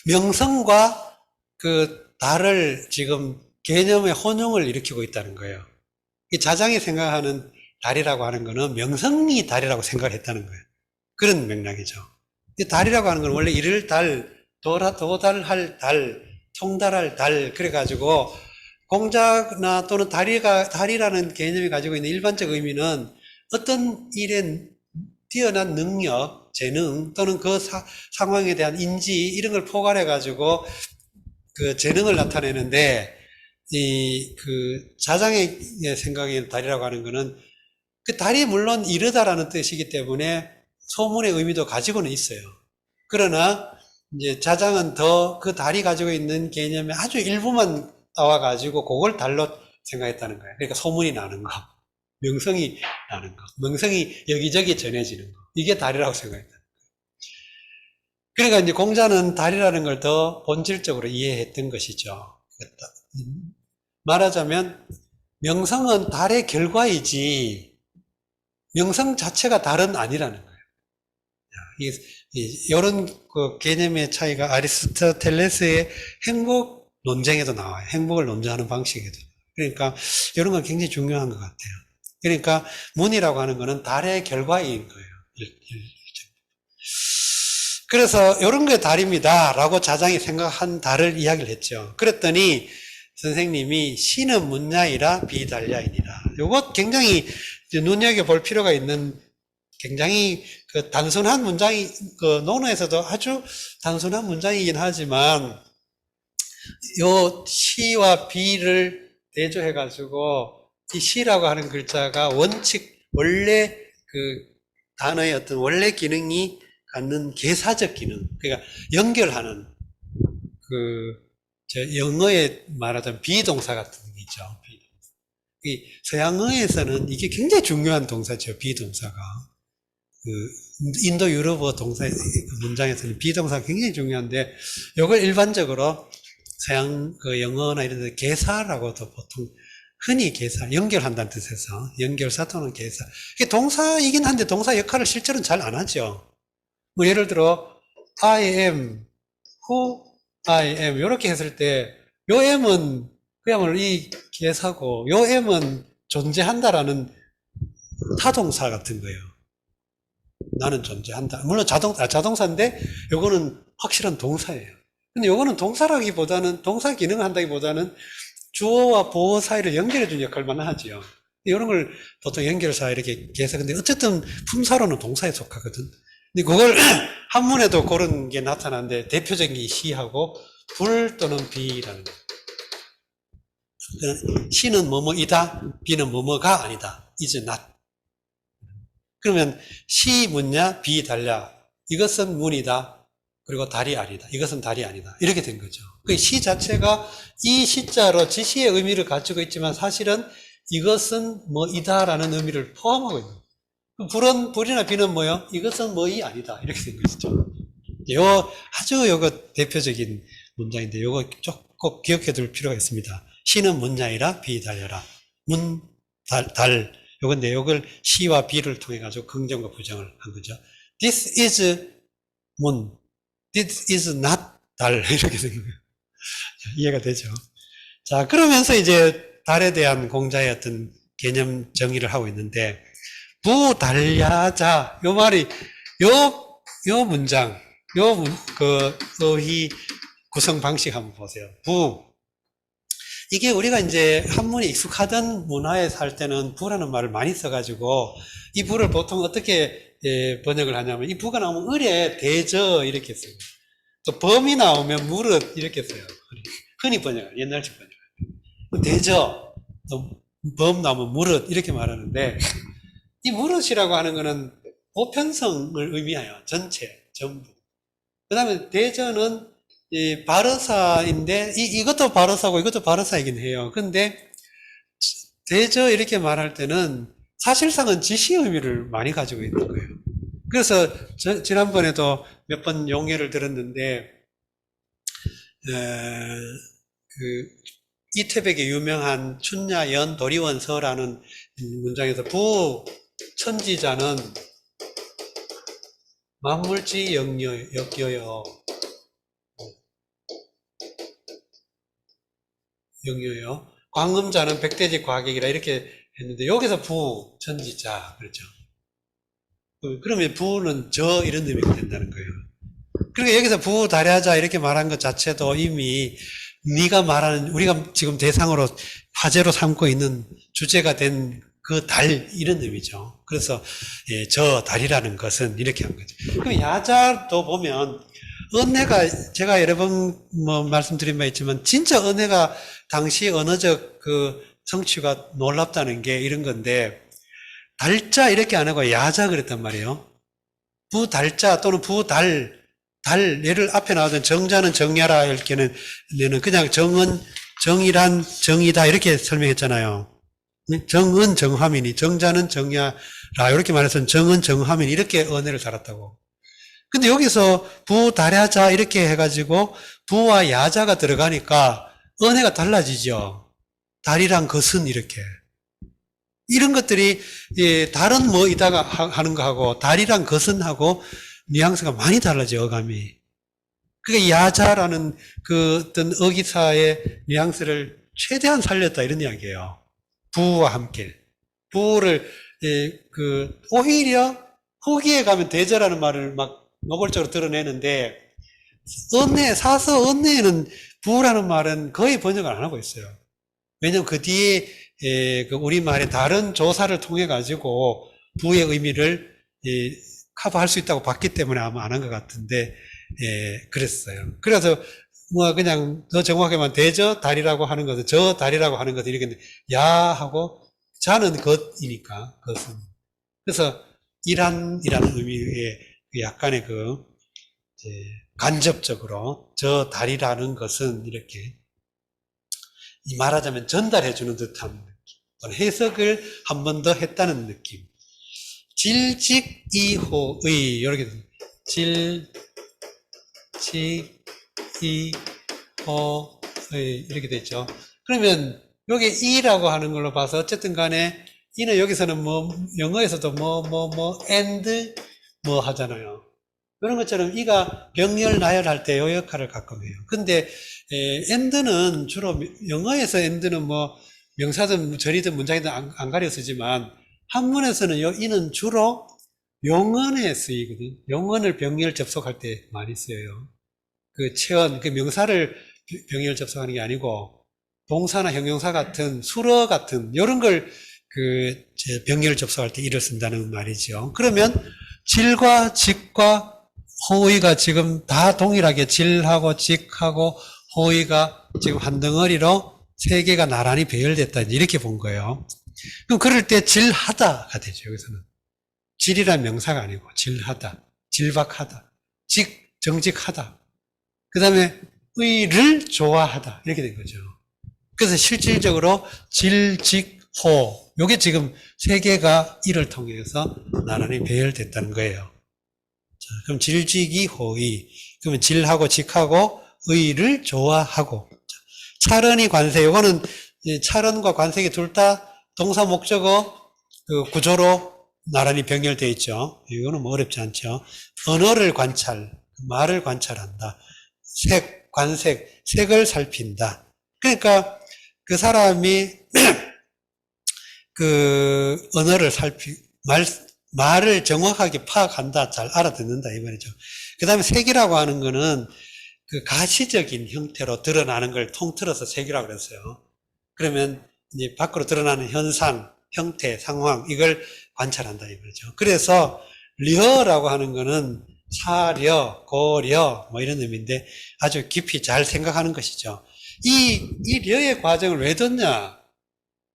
명성과 그 달을 지금 개념의 혼용을 일으키고 있다는 거예요. 이 자장이 생각하는 달이라고 하는 거는 명성이 달이라고 생각을 했다는 거예요. 그런 맥락이죠. 이 달이라고 하는 건 원래 이를 달, 도달할 달, 통달할 달, 그래가지고 공자나 또는 달이라는 개념이 가지고 있는 일반적 의미는 어떤 일에 뛰어난 능력, 재능 또는 그 상황에 대한 인지 이런 걸 포괄해가지고 그 재능을 나타내는데 자장의 생각의 달이라고 하는 거는 그 달이 물론 이르다라는 뜻이기 때문에 소문의 의미도 가지고는 있어요. 그러나 이제 자장은 더 그 달이 가지고 있는 개념의 아주 일부만 나와가지고 그걸 달로 생각했다는 거예요. 그러니까 소문이 나는 거, 명성이 나는 거, 명성이 여기저기 전해지는 거, 이게 달이라고 생각했다. 그러니까 이제 공자는 달이라는 걸 더 본질적으로 이해했던 것이죠. 말하자면 명성은 달의 결과이지 명성 자체가 달은 아니라는 거예요. 이런 그 개념의 차이가 아리스토텔레스의 행복 논쟁에도 나와요. 행복을 논증하는 방식에도. 그러니까 이런 건 굉장히 중요한 것 같아요. 그러니까 문이라고 하는 거는 달의 결과인 거예요. 그래서 이런 게 달입니다 라고 자장이 생각한 달을 이야기를 했죠. 그랬더니 선생님이 시는 문야이라 비달야이니라. 요것 굉장히 눈여겨볼 필요가 있는 굉장히 그 단순한 문장이, 그 논어에서도 아주 단순한 문장이긴 하지만 요 시와 비를 대조해가지고 이 시라고 하는 글자가 원래 그 단어의 어떤 원래 기능이 갖는 개사적 기능, 그러니까 연결하는 영어에 말하자면 비동사 같은 게 있죠. 이 서양어에서는 이게 굉장히 중요한 동사죠. 비동사가. 인도 유럽어 동사 문장에서는 비동사가 굉장히 중요한데, 이걸 일반적으로 서양 영어나 이런 데 개사라고도 보통 흔히 개사, 연결한다는 뜻에서 연결사 또는 개사. 이게 동사이긴 한데 동사 역할을 실제로는 잘 안 하죠. 뭐 예를 들어 I am, who I am 이렇게 했을 때 요 am은 그야말로 이 개사고 요 am은 존재한다라는 타동사 같은 거예요. 나는 존재한다. 물론 자동사인데 요거는 확실한 동사예요. 근데 요거는 동사라기보다는 동사 기능을 한다기보다는 주어와 보어 사이를 연결해 준 역할만 하지요. 이런 걸 보통 연결사 이렇게 개사. 근데 어쨌든 품사로는 동사에 속하거든. 근데 그걸 한문에도 그런 게 나타나는데 대표적인 게 시하고 불 또는 비라는 거예요. 시는 뭐뭐이다, 비는 뭐뭐가 아니다. is not. 그러면 시 문야, 비 달야. 이것은 문이다. 그리고 달이 아니다. 이것은 달이 아니다. 이렇게 된 거죠. 그 시 자체가 이 시자로 지시의 의미를 가지고 있지만 사실은 이것은 뭐이다라는 의미를 포함하고 있는 거예요. 불이나 비는 뭐요? 이것은 뭐이 아니다. 이렇게 된 것이죠. 요거 대표적인 문장인데 요거 꼭 기억해 둘 필요가 있습니다. 시는 문야이라 비 달려라. 달. 요건데 요걸 시와 비를 통해 가지고 긍정과 부정을 한 거죠. This is 문. This is not 달. 이렇게 생긴 거예요. 이해가 되죠? 자, 그러면서 이제 달에 대한 공자의 어떤 개념 정의를 하고 있는데, 부달야자, 요 말이, 요 문장, 이 구성 방식 한번 보세요. 이게 우리가 이제 한문이 익숙하던 문화에 살 때는 부라는 말을 많이 써가지고, 이 부를 보통 어떻게 번역을 하냐면, 이 부가 나오면 을에 대저 이렇게 써요. 또 범이 나오면 무릇 이렇게 써요. 흔히 번역을, 옛날식 번역을. 대저, 또 범 나오면 무릇 이렇게 말하는데, 이 무릇이라고 하는 거는 보편성을 의미해요. 전체, 전부. 그 다음에 대저는 이 바르사인데, 이것도 바르사고 이것도 바르사이긴 해요. 근데 대저 이렇게 말할 때는 사실상은 지시 의미를 많이 가지고 있는 거예요. 그래서 지난번에도 몇 번 용례를 들었는데, 이태백의 유명한 춘야연 도리원서라는 문장에서 부천지자는 만물지 역여요. 역여요. 광음자는 백대지 과객이라 이렇게 했는데 여기서 부천지자 그렇죠. 그러면 부는 저 이런 의미가 된다는 거예요. 그러니까 여기서 부달야자 이렇게 말한 것 자체도 이미 네가 말하는 우리가 지금 대상으로 화제로 삼고 있는 주제가 된 그 달 이런 의미죠. 그래서 저 달이라는 것은 이렇게 한 거죠. 그럼 야자도 보면 은혜가 제가 여러 번 말씀드린 바 있지만 진짜 은혜가 당시 언어적 그 성취가 놀랍다는 게 이런 건데 달자 이렇게 안 하고 야자 그랬단 말이에요. 부달자 또는 부달 얘를 앞에 나오던 정자는 정야라 이렇게는 그냥 정은 정이란 정이다 이렇게 설명했잖아요. 정은 정화민이 정자는 정야라 이렇게 말해서 정은 정화민이 이렇게 언해를 달았다고. 근데 여기서 부달야자 이렇게 해가지고 부와 야자가 들어가니까 언해가 달라지죠. 달이란 것은 이렇게. 이런 것들이 달은 뭐 이따가 하는 거하고 달이란 것은 하고 뉘앙스가 많이 달라져요. 어감이. 그게 야자라는 그 어떤 어기사의 뉘앙스를 최대한 살렸다 이런 이야기예요. 부와 함께. 부를 오히려 후기에 가면 대저라는 말을 막 노골적으로 드러내는데 사서 언내에는 부라는 말은 거의 번역을 안 하고 있어요. 왜냐하면 그 뒤에 그 우리말의 다른 조사를 통해 가지고 부의 의미를 커버할 수 있다고 봤기 때문에 아마 안 한 것 같은데 그랬어요. 그래서 뭐 그냥 더 정확하게만 대저 달이라고 하는 것은 저 달이라고 하는 것은 이렇게 야하고 자는 것이니까 것은 그래서 이라는 의미의 약간의 간접적으로 저 달이라는 것은 이렇게 말하자면 전달해주는 듯한 느낌, 해석을 한 번 더 했다는 느낌. 질직이호의 이렇게 질직이호의 이렇게 됐죠. 그러면 여기 이라고 하는 걸로 봐서 어쨌든 간에 이는 여기서는 뭐 영어에서도 and 뭐 하잖아요. 그런 것처럼 이가 병렬 나열할 때 이 역할을 가끔 해요. 근데 and는 주로 영어에서 and는 뭐 명사든 절이든 문장이든 안 가려 쓰지만 한문에서는 이는 주로 용언에 쓰이거든. 용언을 병렬 접속할 때 많이 쓰여요. 그 체언, 그 명사를 병렬 접속하는 게 아니고 동사나 형용사 같은 수러 같은 이런 걸 병렬 접속할 때 이를 쓴다는 말이죠. 그러면 질과 직과 호의가 지금 다 동일하게 질하고 직하고 호의가 지금 한 덩어리로 세 개가 나란히 배열됐다 이렇게 본 거예요. 그럼 그럴 때 질하다가 되죠. 여기서는 질이란 명사가 아니고 질하다, 질박하다, 정직하다. 그 다음에 의를 좋아하다 이렇게 된 거죠. 그래서 실질적으로 질, 직, 호 요게 지금 세 개가 이를 통해서 나란히 배열됐다는 거예요. 자, 그럼 질직이 호의. 그러면 질하고 직하고 의를 좋아하고. 찰언이 관세. 요거는 찰언과 관세기 둘 다 동사 목적어 구조로 나란히 병렬되어 있죠. 이거는 뭐 어렵지 않죠. 언어를 관찰, 말을 관찰한다. 색, 관색, 색을 살핀다. 그러니까 그 사람이 그 언어를 말을 정확하게 파악한다, 잘 알아듣는다 이 말이죠. 그 다음에 색이라고 하는 거는 그 가시적인 형태로 드러나는 걸 통틀어서 색이라고 그랬어요. 그러면 이제 밖으로 드러나는 현상, 형태, 상황 이걸 관찰한다 이 말이죠. 그래서 려라고 하는 거는 사려, 고려 뭐 이런 의미인데 아주 깊이 잘 생각하는 것이죠. 이 려의 과정을 왜 뒀냐?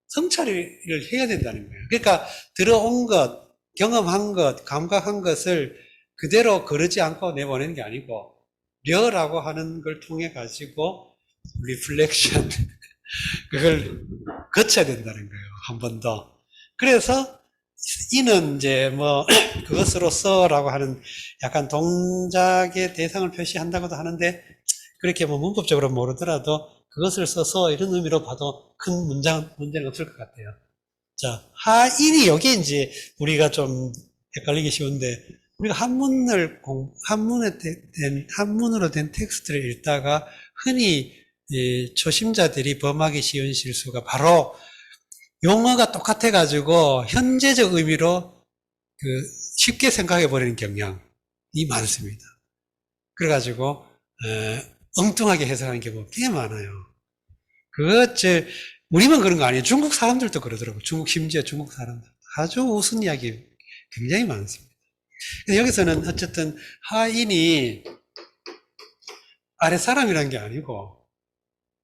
성찰을 해야 된다는 거예요. 그러니까 들어온 것, 경험한 것, 감각한 것을 그대로 거르지 않고 내보내는 게 아니고 려라고 하는 걸 통해 가지고 리플렉션 그걸 거쳐야 된다는 거예요. 한 번 더. 그래서 이는 이제 뭐 그것으로서라고 하는 약간 동작의 대상을 표시한다고도 하는데 그렇게 뭐 문법적으로 모르더라도 그것을 써서 이런 의미로 봐도 큰 문제는 없을 것 같아요. 자, 하인이 여기 이제 우리가 좀 헷갈리기 쉬운데 우리가 한문으로 된 텍스트를 읽다가 흔히 초심자들이 범하기 쉬운 실수가 바로 용어가 똑같아가지고 현재적 의미로 쉽게 생각해버리는 경향이 많습니다. 그래가지고 엉뚱하게 해석하는 경우가 꽤 많아요. 우리만 그런 거 아니에요. 중국 사람들도 그러더라고요. 심지어 중국 사람들. 아주 우스운 이야기 굉장히 많습니다. 여기서는 어쨌든 하인이 아랫사람이라는 게 아니고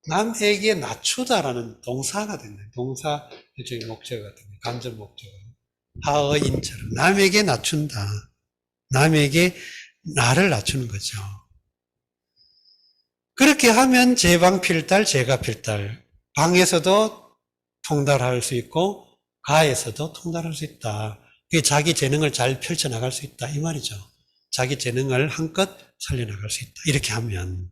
남에게 낮추다라는 동사가 된다. 동사 일종의 목적 같은 거, 간접 목적. 하어인처럼 남에게 낮춘다. 남에게 나를 낮추는 거죠. 그렇게 하면 제방필달, 제가필달. 방에서도 통달할 수 있고 가에서도 통달할 수 있다. 그게 자기 재능을 잘 펼쳐나갈 수 있다 이 말이죠. 자기 재능을 한껏 살려나갈 수 있다. 이렇게 하면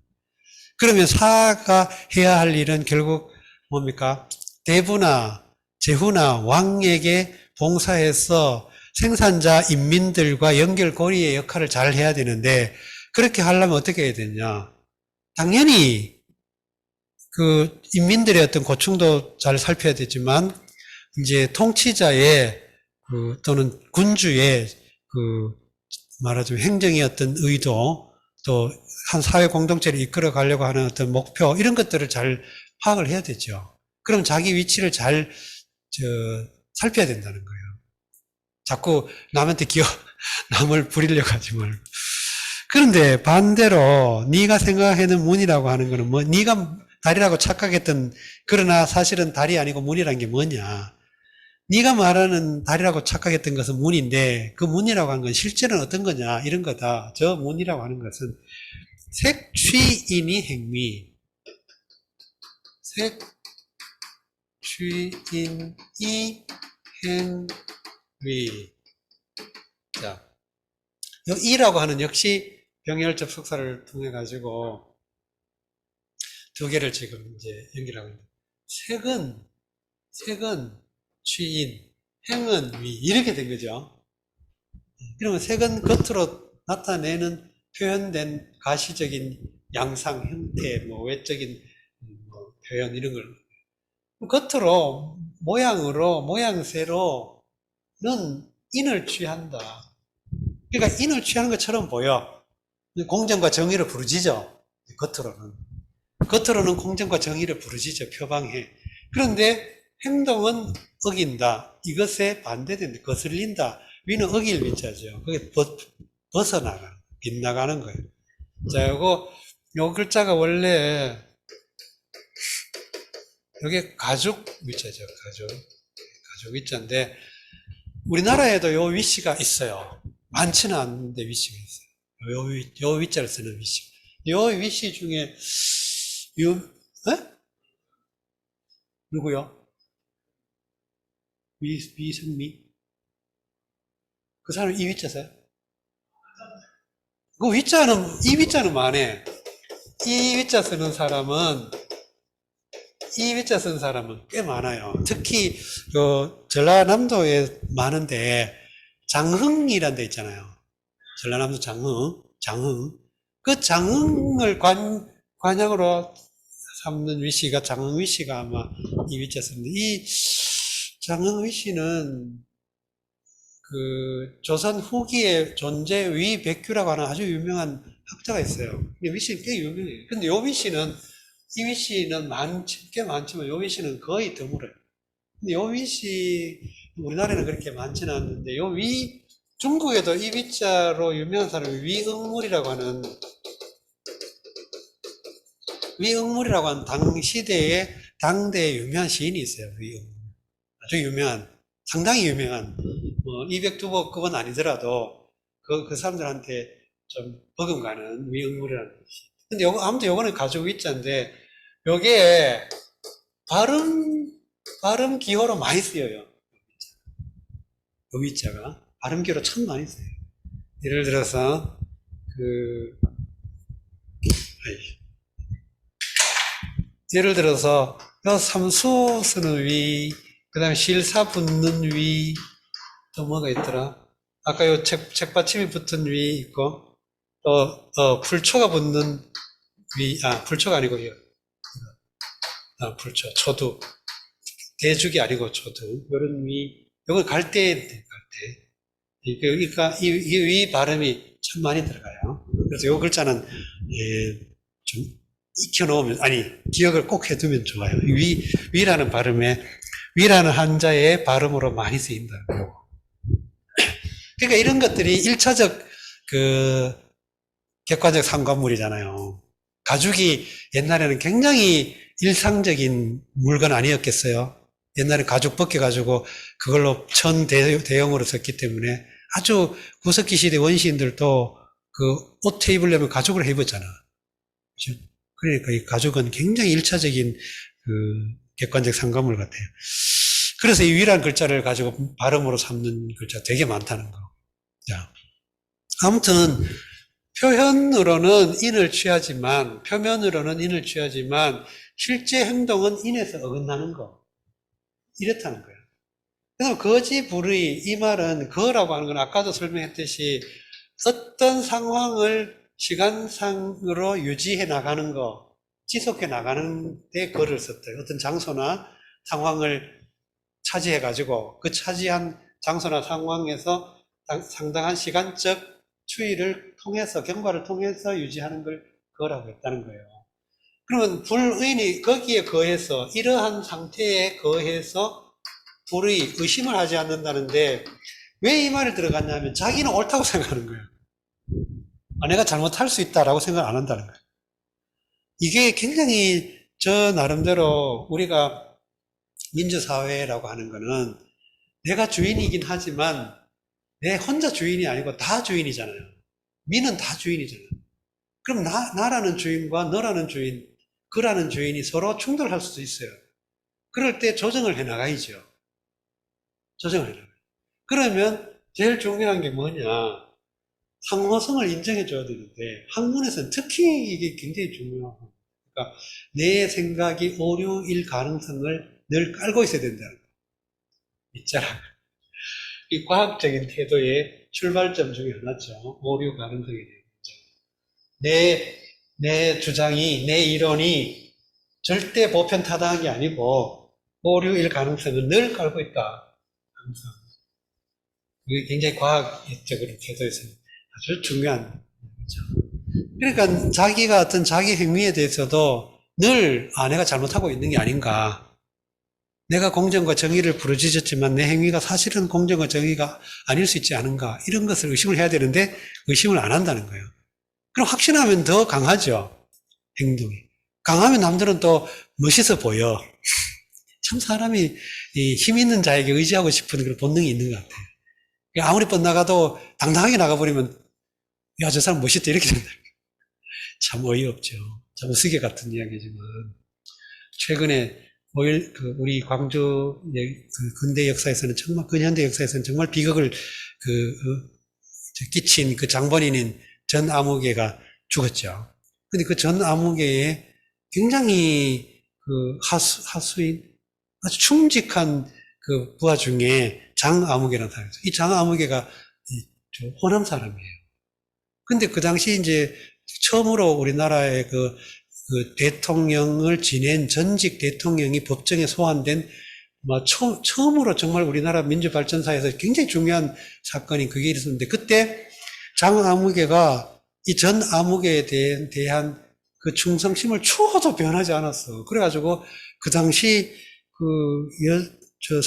그러면 사가 해야 할 일은 결국 뭡니까? 대부나 제후나 왕에게 봉사해서 생산자 인민들과 연결고리의 역할을 잘 해야 되는데 그렇게 하려면 어떻게 해야 되냐? 당연히 그 인민들의 어떤 고충도 잘 살펴야 되지만 이제 통치자의 또는 군주의 말하자면 행정의 어떤 의도 또 한 사회 공동체를 이끌어 가려고 하는 어떤 목표 이런 것들을 잘 파악을 해야 되죠. 그럼 자기 위치를 잘 살펴야 된다는 거예요. 자꾸 남한테 남을 부리려고 하지 말고. 그런데 반대로 네가 생각하는 문이라고 하는 거는 뭐 네가 달이라고 착각했던 그러나 사실은 달이 아니고 문이라는 게 뭐냐? 네가 말하는 달이라고 착각했던 것은 문인데 그 문이라고 하는 건 실제는 어떤 거냐? 이런 거다. 저 문이라고 하는 것은 색취인이 행위. 색취인이 행위. 자, 이 이라고 하는 역시 병렬 접속사를 통해 가지고 두 개를 지금 이제 연결하고 있는데 색은 취인, 행은 위 이렇게 된 거죠. 그러면 색은 겉으로 나타내는 표현된 가시적인 양상, 형태, 뭐 외적인 뭐 표현 이런 걸 겉으로 모양으로 모양새로는 인을 취한다. 그러니까 인을 취하는 것처럼 보여. 공정과 정의를 부르짖어. 겉으로는 공정과 정의를 부르짖어 표방해. 그런데 행동은 어긴다. 이것에 반대된다. 거슬린다. 위는 어길 위자죠. 그게 벗어나가, 빗나가는 거예요. 자, 요 글자가 원래, 요게 가죽 위자죠. 가죽 위자인데, 우리나라에도 요 위씨가 있어요. 많지는 않은데 위씨가 있어요. 요 위자를 쓰는 위씨. 요 위씨 중에, 누구요? 위선미? 그 사람 이 위자세요? 이 위자는 많네. 이 위자 쓰는 사람은 꽤 많아요. 특히, 전라남도에 많은데, 장흥이라는 데 있잖아요. 전라남도 장흥. 그 장흥을 관양으로 삼는 위씨가 장흥 위씨가 아마 이 위자 쓰는데, 이 장흥 위씨는 조선 후기에 존재 위백규라고 하는 아주 유명한 학자가 있어요. 위씨는 꽤 유명해요. 근데 이 위씨는 꽤 많지만 요 위씨는 거의 드물어요. 근데 요 위씨, 우리나라에는 그렇게 많지는 않는데, 중국에도 이 위자로 유명한 사람이 위응물이라고 하는 당대에 유명한 시인이 있어요. 아주 상당히 유명한, 200두보급은 아니더라도, 그 사람들한테 좀 버금가는 위응물이라는 것이. 근데 아무튼 요거는 가죽 위자인데, 요게 발음 기호로 많이 쓰여요. 요 위자가. 발음 기호로 참 많이 써요. 예를 들어서, 요 삼수 쓰는 위, 그 다음에 실사 붙는 위, 또 뭐가 있더라? 아까 요 책받침이 붙은 위 있고, 또, 풀초가 붙는 위, 풀초가 아니고, 풀초, 초두. 대죽이 아니고 초두. 요런 위, 요걸 갈대. 그러니까 이 위 발음이 참 많이 들어가요. 그래서 요 글자는, 좀 익혀놓으면, 기억을 꼭 해두면 좋아요. 위라는 위라는 한자의 발음으로 많이 쓰인다. 그러니까 이런 것들이 1차적 객관적 상관물이잖아요. 가죽이 옛날에는 굉장히 일상적인 물건 아니었겠어요? 옛날에 가죽 벗겨가지고 그걸로 천 대용으로 썼기 때문에 아주 구석기 시대 원시인들도 옷 입으려면 가죽으로 입었잖아. 그렇죠? 그러니까 이 가죽은 굉장히 일차적인 객관적 상관물 같아요. 그래서 이 위란 글자를 가지고 발음으로 삼는 글자 되게 많다는 거. 자, 아무튼 표면으로는 인을 취하지만 실제 행동은 인에서 어긋나는 거. 이렇다는 거예요. 그래서 거지 불의, 이 말은 거라고 하는 건 아까도 설명했듯이 어떤 상황을 시간상으로 유지해 나가는 거, 지속해 나가는 데 거를 썼대요. 어떤 장소나 상황을 차지해 가지고 그 차지한 장소나 상황에서 상당한 시간적 추이를 통해서, 경과를 통해서 유지하는 걸 거라고 했다는 거예요. 그러면 불의니 거기에 거해서, 이러한 상태에 거해서 불의, 의심을 하지 않는다는데 왜 이 말을 들어갔냐면 자기는 옳다고 생각하는 거예요. 내가 잘못할 수 있다라고 생각 안 한다는 거예요. 이게 굉장히 저 나름대로 우리가 민주사회라고 하는 거는 내가 주인이긴 하지만 내 혼자 주인이 아니고 다 주인이잖아요. 민은 다 주인이잖아요. 그럼 나라는 주인과 너라는 주인, 그라는 주인이 서로 충돌할 수도 있어요. 그럴 때 조정을 해나가야죠. 조정을 해나가요. 그러면 제일 중요한 게 뭐냐? 상호성을 인정해줘야 되는데 학문에서는 특히 이게 굉장히 중요하고, 그러니까 내 생각이 오류일 가능성을 늘 깔고 있어야 된다는 거예요. 있잖아. 이 과학적인 태도의 출발점 중에 하나죠. 오류 가능성에 대한 거죠. 내 주장이, 내 이론이 절대 보편타당한 게 아니고 오류일 가능성은 늘 깔고 있다. 항상. 이게 굉장히 과학적인 태도에서는 아주 중요한 거죠. 그러니까 자기가 어떤 자기 행위에 대해서도 늘 내가 잘못하고 있는 게 아닌가. 내가 공정과 정의를 부르짖었지만 내 행위가 사실은 공정과 정의가 아닐 수 있지 않은가. 이런 것을 의심을 해야 되는데 의심을 안 한다는 거예요. 그럼 확신하면 더 강하죠. 행동이. 강하면 남들은 또 멋있어 보여. 참 사람이 힘 있는 자에게 의지하고 싶은 그런 본능이 있는 것 같아요. 아무리 뻗나가도 당당하게 나가버리면 야, 저 사람 멋있다 이렇게 된다. 참 어이없죠. 참 우스개 같은 이야기지만 최근에 우리 광주 근대 역사에서는 정말 근현대 역사에서는 정말 비극을 끼친 그 장본인인 전 아무개가 죽었죠. 근데 그 전 아무개에 굉장히 하수인 아주 충직한 그 부하 중에 장 아무개라는 사람이 있어요. 이 장 아무개가 호남 사람이에요. 근데 그 당시 이제 처음으로 우리나라의 그 대통령을 지낸 전직 대통령이 법정에 소환된 처음으로 정말 우리나라 민주발전사에서 굉장히 중요한 사건이 그게 있었는데 그때 장 아무개가 이 전 아무개에 대한 그 충성심을 추호도 변하지 않았어. 그래가지고 그 당시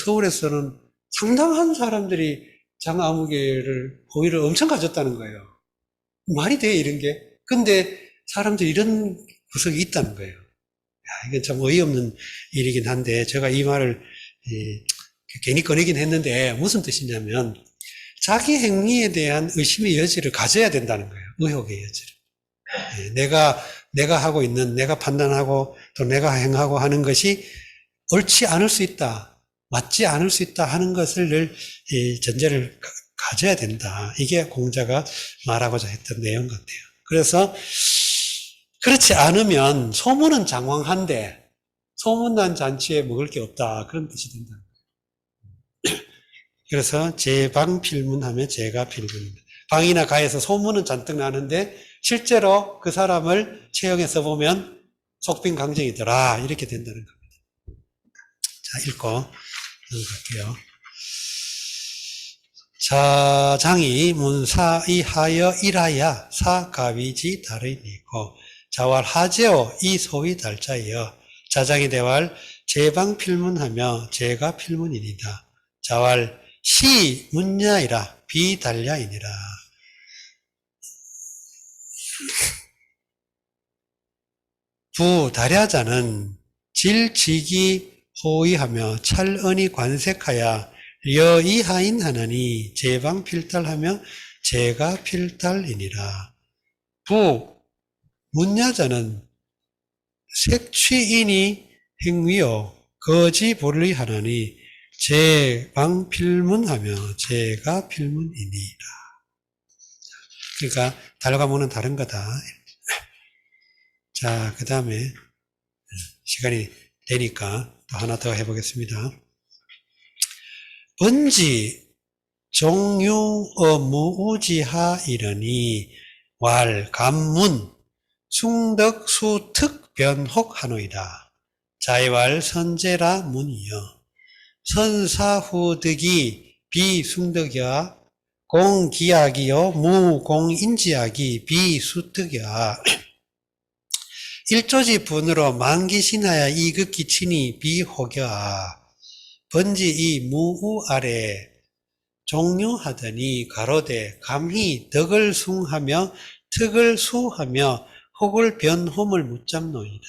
서울에서는 상당한 사람들이 장 아무개를 호의를 엄청 가졌다는 거예요. 말이 돼, 이런 게. 근데 사람들이 이런 구석이 있다는 거예요. 이건 참 어이없는 일이긴 한데, 제가 이 말을 괜히 꺼내긴 했는데, 무슨 뜻이냐면, 자기 행위에 대한 의심의 여지를 가져야 된다는 거예요. 의혹의 여지를. 내가 하고 있는, 내가 판단하고, 또 내가 행하고 하는 것이 옳지 않을 수 있다, 맞지 않을 수 있다 하는 것을 늘 전제를 가져야 된다. 이게 공자가 말하고자 했던 내용 같아요. 그래서 그렇지 않으면 소문은 장황한데 소문난 잔치에 먹을 게 없다. 그런 뜻이 된다. 그래서 제방필문하면 제가 필문입니다. 방이나 가에서 소문은 잔뜩 나는데 실제로 그 사람을 채용해서 보면 속빈강정이더라. 이렇게 된다는 겁니다. 자, 읽고 넘어갈게요. 자장이 문사이하여 일하야 사가위지 다르니고 자왈하제오 이 소위 달자이여 자장이 대왈 제방필문하며 제가 필문이니라 자왈 시 문야이라 비달야이니라. 부달야자는 질지기 호의하며 찰언이 관색하야 여이하인 하나니 제방필달하며 제가 필달이니라. 문야자는 색취인이 행위요 거지 불리하나니 제방필문하며 제가 필문이니라. 그러니까 달과 무는 다른 거다. 자, 그 다음에 시간이 되니까 또 하나 더 해보겠습니다. 번지 종유어 무우지하 이르니 왈 감문 숭덕 수특 변혹 하노이다. 자이왈 선제라 문이여 선사후득이 비숭덕이야 공기약이요 무공인지약이 비수특이야 일조지 분으로 만기신하야 이극기 친이 비호교아 번지 이 무우 아래 종류하더니 가로되 감히 덕을 숭하며 특을 수하며 혹을 변홈을 묻잡노이다.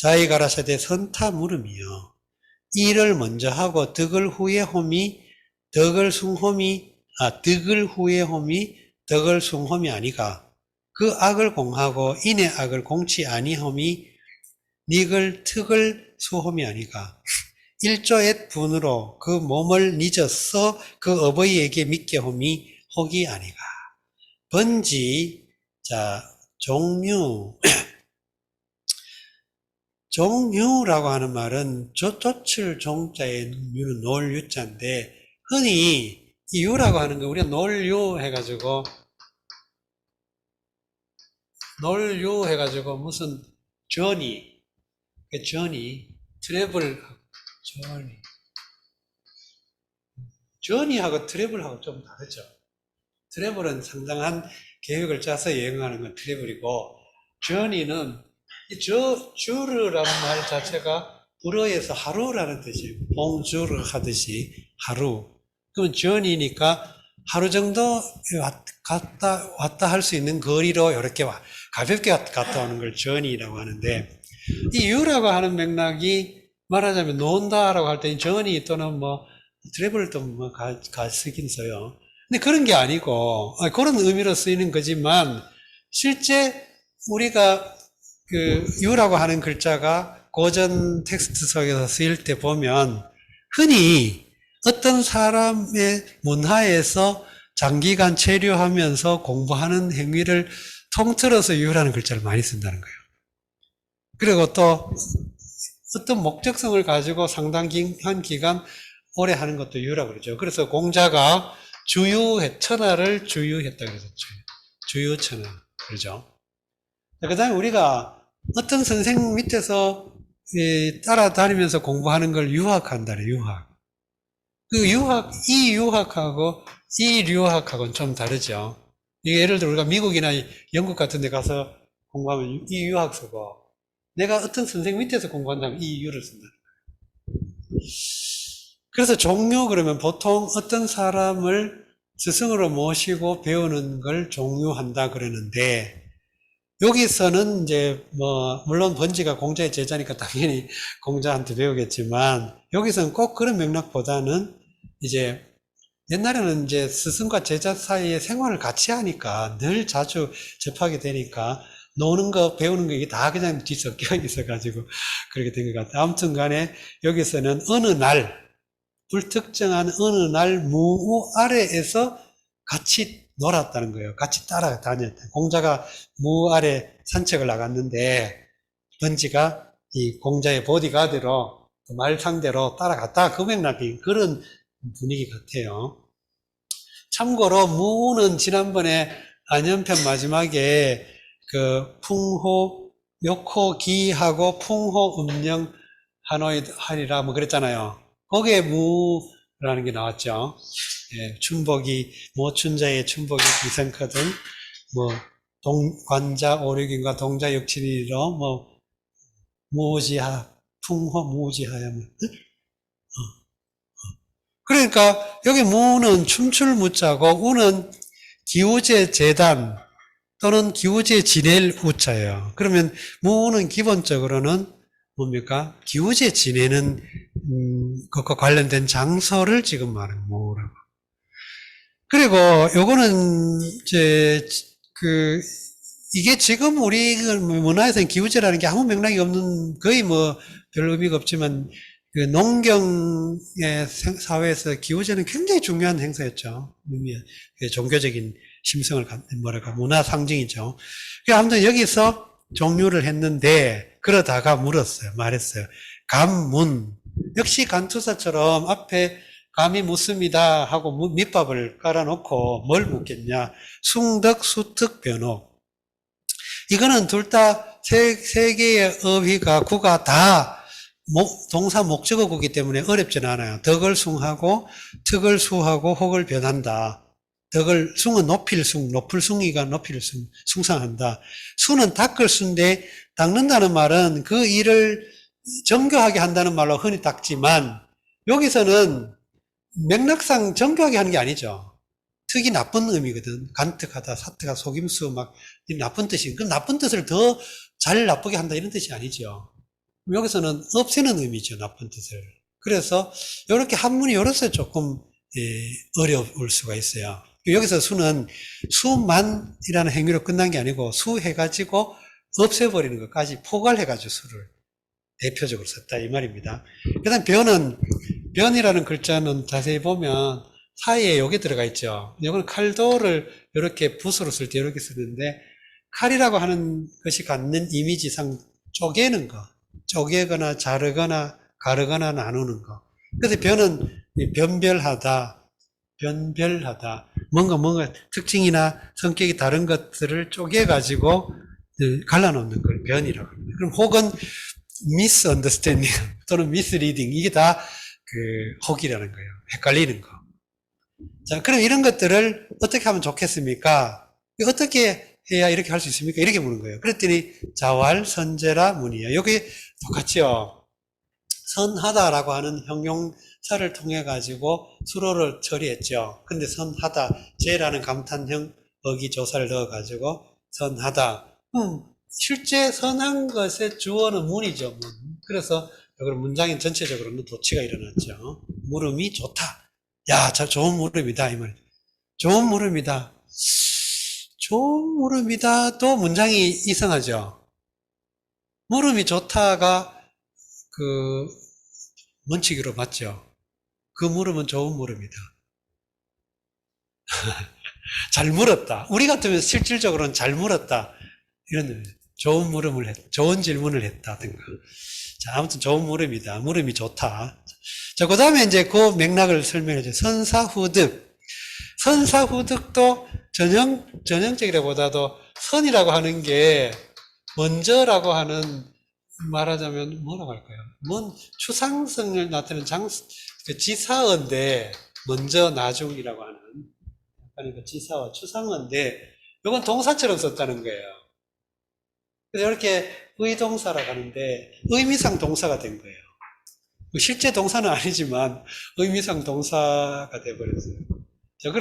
자이 가라사대 선타 물음이요 이를 먼저 하고 덕을 후에 홈이 덕을 숭홈이 덕을 후에 홈이 덕을 숭홈이 아니가 그 악을 공하고 인의 악을 공치 아니홈이 닉을 특을 수홈이 아니가 일조의 분으로 그 몸을 잊어서 그 어버이에게 믿게 홈이 혹이 아니가 번지 자 종류라고 하는 말은 쫓을 종자의 유는 놀유자인데 흔히 이 유라고 하는 거 우리가 놀유 해가지고 무슨 journey 트래블 journey하고 트래블하고 좀 다르죠. 트래블은 상당한 계획을 짜서 여행하는 건 트래블이고 journey는 주르라는 말 자체가 불어에서 하루라는 뜻이에요. 봉주르 하듯이 하루. 그러면 journey니까 하루 정도 왔다 할 수 있는 거리로 이렇게 가볍게 갔다 오는 걸 journey라고 하는데 이 유라고 하는 맥락이 말하자면 논다라고 할 때 journey 또는 뭐 트래블도 뭐 쓰긴 써요. 근데 그런 게 아니고 그런 의미로 쓰이는 거지만 실제 우리가 그 유라고 하는 글자가 고전 텍스트 속에서 쓰일 때 보면 흔히 어떤 사람의 문화에서 장기간 체류하면서 공부하는 행위를 통틀어서 유라는 글자를 많이 쓴다는 거예요. 그리고 또 어떤 목적성을 가지고 상당한 기간 오래 하는 것도 유라고 그러죠. 그래서 공자가 천하를 주유했다 그랬죠. 주유천하 그러죠. 그 다음에 우리가 어떤 선생 밑에서 따라다니면서 공부하는 걸 유학한다래, 유학. 이 유학하고 이 류학하고는 좀 다르죠. 예를 들어 우리가 미국이나 영국 같은 데 가서 공부하면 이 유학 쓰고, 내가 어떤 선생 밑에서 공부한다면 이 유를 쓴다. 그래서 종류 그러면 보통 어떤 사람을 스승으로 모시고 배우는 걸 종류한다 그러는데, 여기서는 이제 물론 번지가 공자의 제자니까 당연히 공자한테 배우겠지만, 여기서는 꼭 그런 맥락보다는 이제 옛날에는 이제 스승과 제자 사이에 생활을 같이 하니까 늘 자주 접하게 되니까 노는 거 배우는 거 이게 다 그냥 뒤섞여 있어가지고 그렇게 된 것 같아요. 아무튼 간에 여기서는 어느 날, 불특정한 어느 날 무우 아래에서 같이 놀았다는 거예요. 같이 따라다녔다. 공자가 무 아래 산책을 나갔는데 번지가 이 공자의 보디가드로 말 상대로 따라갔다. 그 맥락이 그런 분위기 같아요. 참고로 무는 지난번에 안연편 마지막에 그 풍호, 욕호 기하고 풍호 음령 하리라 뭐 그랬잖아요. 거기에 무라는 게 나왔죠. 예, 춘복이 모춘자의 춘복이 기생거든 관자 오륙인과 동자 육친이로 무지하 풍호 무지하야 그러니까 여기 무는 춤출 무자고 우는 기우제 재단 또는 기우제 지낼 우자예요. 그러면 무는 기본적으로는 뭡니까? 기우제 지내는 것과 관련된 장소를 지금 말하는 무라고. 그리고 요거는 이제 이게 지금 우리 문화에서는 기우제라는 게 아무 맥락이 없는, 거의 뭐 별 의미가 없지만, 그 농경의 사회에서 기우제는 굉장히 중요한 행사였죠. 종교적인 심성을 갖는, 뭐랄까, 문화 상징이죠. 아무튼 여기서 종료를 했는데, 그러다가 물었어요. 말했어요. 감문. 역시 간투사처럼 앞에 감이 묻습니다 하고 밑밥을 깔아놓고 뭘 묻겠냐. 숭덕, 수특, 변호. 이거는 둘 다 세 개의 어휘가, 구가 다 동사 목적어구기 때문에 어렵진 않아요. 덕을 숭하고, 특을 수하고, 혹을 변한다. 덕을, 숭은 높일 숭, 높을 숭이가 높일 숭, 숭상한다. 수는 닦을 수인데, 닦는다는 말은 그 일을 정교하게 한다는 말로 흔히 닦지만, 여기서는 맥락상 정교하게 하는 게 아니죠. 특이 나쁜 의미거든. 간특하다, 사특하다, 속임수, 막, 나쁜 뜻이. 그 나쁜 뜻을 더 잘 나쁘게 한다, 이런 뜻이 아니죠. 여기서는 없애는 의미죠, 나쁜 뜻을. 그래서, 이렇게 한문이 요렇게 조금, 어려울 수가 있어요. 여기서 수는 수만이라는 행위로 끝난 게 아니고, 수해가지고 없애버리는 것까지 포괄해가지고 수를 대표적으로 썼다, 이 말입니다. 그 다음 변이라는 글자는 자세히 보면, 사이에 요게 들어가 있죠. 이건 칼도를 이렇게 붓으로 쓸 때 이렇게 쓰는데, 칼이라고 하는 것이 갖는 이미지상 쪼개는 거, 쪼개거나 자르거나 가르거나 나누는 거. 그래서 변은 변별하다, 뭔가 특징이나 성격이 다른 것들을 쪼개가지고 갈라놓는 걸 변이라고 합니다. 그럼 혹은 misunderstanding 또는 misleading, 이게 다 혹이라는 거예요. 헷갈리는 거. 자, 그럼 이런 것들을 어떻게 하면 좋겠습니까? 어떻게 해야 이렇게 할 수 있습니까? 이렇게 묻는 거예요. 그랬더니 자왈, 선제라, 문이에요. 여기 똑같죠. 선하다라고 하는 형용사를 통해 가지고 수로를 처리했죠. 근데 선하다, 제라는 감탄형 어기조사를 넣어 가지고 선하다. 실제 선한 것의 주어는 문이죠. 문. 그래서 여기 문장인 전체적으로는 도치가 일어났죠. 물음이 좋다. 야, 좋은 물음이다, 이 말. 좋은 물음이다. 좋은 물음이다. 또 문장이 이상하죠. 물음이 좋다가 원칙으로 맞죠. 그 물음은 좋은 물음이다. 잘 물었다. 우리 같으면 실질적으로는 잘 물었다. 이런 좋은 물음을 좋은 질문을 했다든가. 자, 아무튼 좋은 물음이다. 물음이 좋다. 자, 그 다음에 이제 그 맥락을 설명해줘. 선사후득. 선사후득도 전형적이라보다도 선이라고 하는 게 먼저라고 하는, 말하자면 뭐라고 할까요? 추상성을 나타내는 지사어인데, 먼저 나중이라고 하는, 그러니까 지사어, 추상어인데, 이건 동사처럼 썼다는 거예요. 그래서 이렇게 의동사라고 하는데, 의미상 동사가 된 거예요. 실제 동사는 아니지만, 의미상 동사가 돼버렸어요. 자,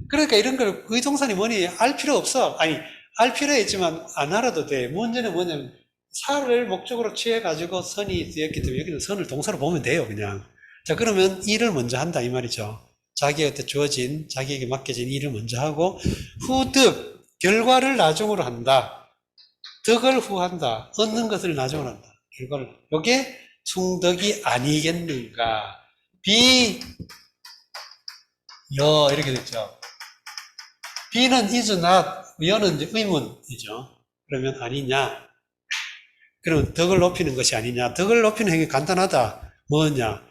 그러니까 이런 걸 의동사니 뭐니 알 필요 없어. 아니, 알 필요 있지만 안 알아도 돼. 문제는 뭐냐면, 사를 목적으로 취해가지고 선이 되었기 때문에 여기는 선을 동사로 보면 돼요, 그냥. 자, 그러면 일을 먼저 한다, 이 말이죠. 자기에게 맡겨진 일을 먼저 하고, 후득, 결과를 나중으로 한다. 덕을 후한다. 얻는 것을 나중으로 한다. 결과를. 요게 숭덕이 아니겠는가. 이렇게 됐죠. B는 is not, 여는 이제 의문이죠. 그러면 아니냐. 그러면 덕을 높이는 것이 아니냐. 덕을 높이는 행위 간단하다. 뭐냐.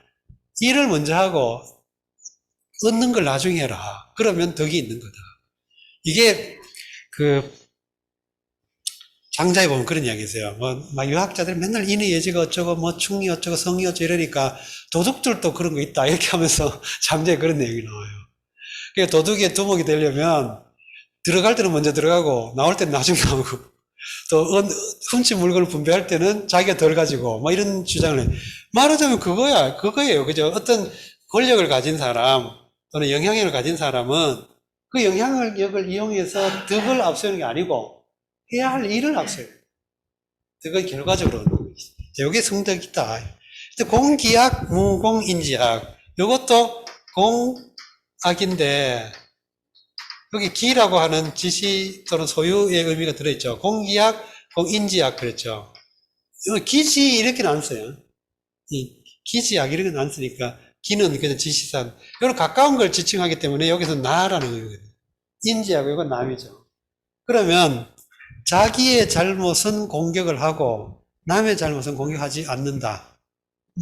일을 먼저 하고 얻는 걸 나중에 해라. 그러면 덕이 있는 거다. 이게 장자에 보면 그런 이야기 있어요. 막 유학자들이 맨날 인의 예지가 어쩌고, 충이 어쩌고, 성이 어쩌고 이러니까 도둑들도 그런 거 있다. 이렇게 하면서 장자에 그런 내용이 나와요. 그러니까 도둑의 두목이 되려면 들어갈 때는 먼저 들어가고 나올 때는 나중에 나오고 또 훔친 물건을 분배할 때는 자기가 덜 가지고 뭐 이런 주장을 해요. 말하자면 그거예요. 그죠? 어떤 권력을 가진 사람 또는 영향력을 가진 사람은 그 영향력을 이용해서 덕을 앞세우는 게 아니고 해야 할 일을 앞세워요. 덕은 결과적으로 얻는 거죠. 이게 성덕이다. 공기약, 무공인지약. 이것도 공악인데 여기 기라고 하는 지시 또는 소유의 의미가 들어있죠. 공기약, 공인지약 그랬죠. 기지 이렇게는 안 써요. 이 기지약 이렇게는 안 쓰니까 기는 그냥 지시산. 이런 가까운 걸 지칭하기 때문에 여기서 나라는 의미거든요. 인지하고 이건 남이죠. 그러면 자기의 잘못은 공격을 하고 남의 잘못은 공격하지 않는다.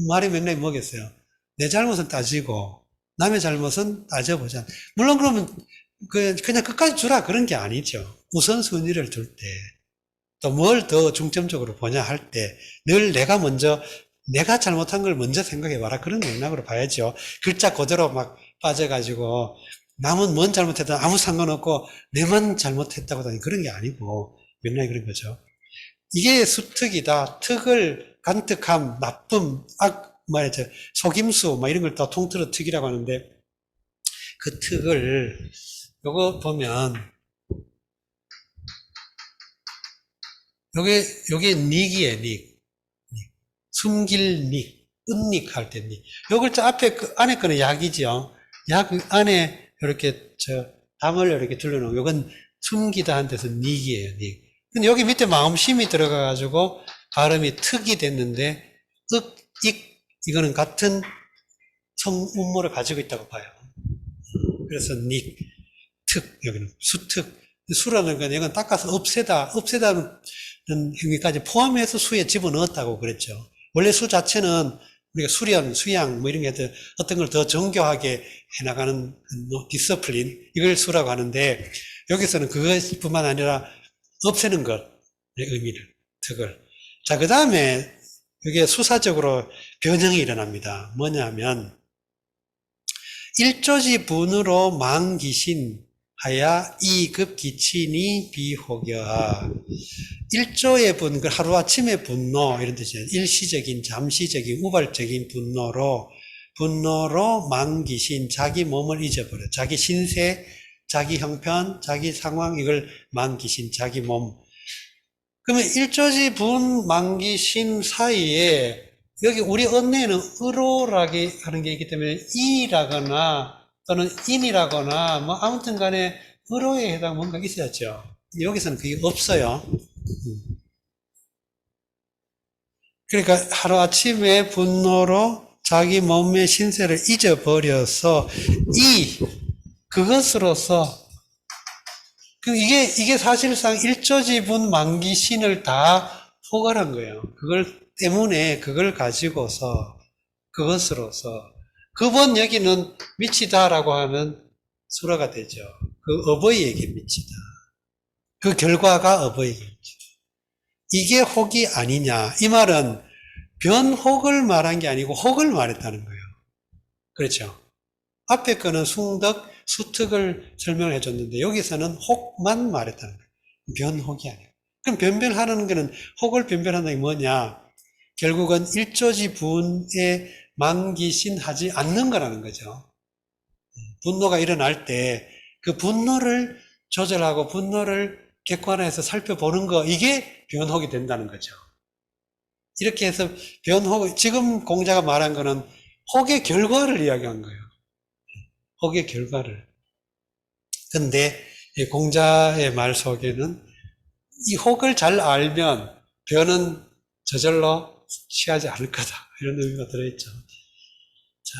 말이 맥락이 뭐겠어요? 내 잘못은 따지고 남의 잘못은 따져보자. 물론 그러면 그냥 끝까지 주라 그런 게 아니죠. 우선순위를 둘 때, 또 뭘 더 중점적으로 보냐 할 때, 늘 내가 잘못한 걸 먼저 생각해봐라. 그런 맥락으로 봐야죠. 글자 그대로 막 빠져가지고, 남은 뭔 잘못했다 아무 상관없고, 내만 잘못했다고 하니 그런 게 아니고, 맥락이 그런 거죠. 이게 수특이다. 특을, 간특함, 나쁨, 말이죠. 속임수, 이런 걸 또 통틀어 특이라고 하는데, 그 특을, 요거 보면, 요게 닉이에요, 닉. 숨길 닉, 은닉 할 때 닉. 요 글자 앞에, 안에 거는 약이죠. 약 안에 이렇게, 담을 이렇게 둘러놓은, 요건 숨기다 한 데서 닉이에요, 닉. 근데 여기 밑에 마음심이 들어가가지고 발음이 특이 됐는데, 이거는 같은 성운모를 가지고 있다고 봐요. 그래서 닉, 특, 여기는 수특. 수라는 건 이건 닦아서 없애다는 행위까지 포함해서 수에 집어넣었다고 그랬죠. 원래 수 자체는 우리가 수련, 수양, 이런 게 어떤 걸 더 정교하게 해나가는 디서플린, 이걸 수라고 하는데, 여기서는 그것뿐만 아니라 없애는 것의 의미를, 특을. 자, 그 다음에 이게 수사적으로 변형이 일어납니다. 뭐냐면, 일조지분으로 망기신 하야 이급 기친이 비혹여하. 일조의 분, 그 하루아침의 분노, 이런 뜻이에요. 일시적인, 잠시적인, 우발적인 분노로 망기신 자기 몸을 잊어버려. 자기 신세, 자기 형편, 자기 상황, 이걸 망기신 자기 몸. 그러면 일조지분 망기신 사이에, 여기 우리 언어에는 의로라고 하는 게 있기 때문에 이라거나 또는 인이라거나 아무튼 간에 의로에 해당 뭔가 있어야죠. 여기서는 그게 없어요. 그러니까 하루아침에 분노로 자기 몸의 신세를 잊어버려서 그것으로서 이게 사실상 일조지분 망기신을 다 포괄한 거예요. 그걸 때문에 그걸 가지고서 그것으로서 그번 여기는 미치다라고 하는 수라가 되죠. 그 어버이에게 미치다. 그 결과가 어버이에게 미치다. 이게 혹이 아니냐. 이 말은 변혹을 말한 게 아니고 혹을 말했다는 거예요. 그렇죠. 앞에 거는 숭덕, 수특을 설명을 해줬는데 여기서는 혹만 말했다는 거예요. 변혹이 아니에요. 그럼 변별하는 거는 혹을 변별하는 게 뭐냐. 결국은 일조지분에 망기신하지 않는 거라는 거죠. 분노가 일어날 때 그 분노를 조절하고 분노를 객관화해서 살펴보는 거, 이게 변혹이 된다는 거죠. 이렇게 해서 지금 공자가 말한 거는 혹의 결과를 이야기한 거예요. 혹의 결과를. 근데 공자의 말 속에는 이 혹을 잘 알면 변은 저절로 취하지 않을 거다. 이런 의미가 들어있죠. 자,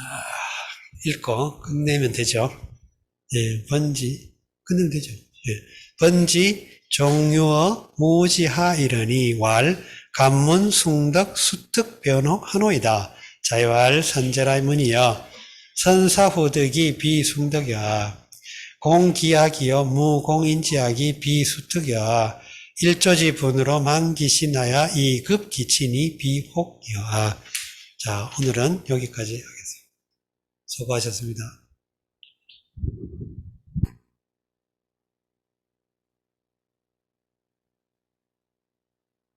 읽고 끝내면 되죠. 예, 끝내면 되죠. 예. 번지, 종유어, 모지하 이러니, 왈, 간문, 숭덕, 수특, 변혹, 한호이다. 자유할 선제라의 문이여, 선사후득이 비숭덕이야. 공기약이여, 무공인지약이 비수특이야. 일조지분으로 망기신하야 이급기친이 비혹이야. 자, 오늘은 여기까지 하겠습니다. 수고하셨습니다.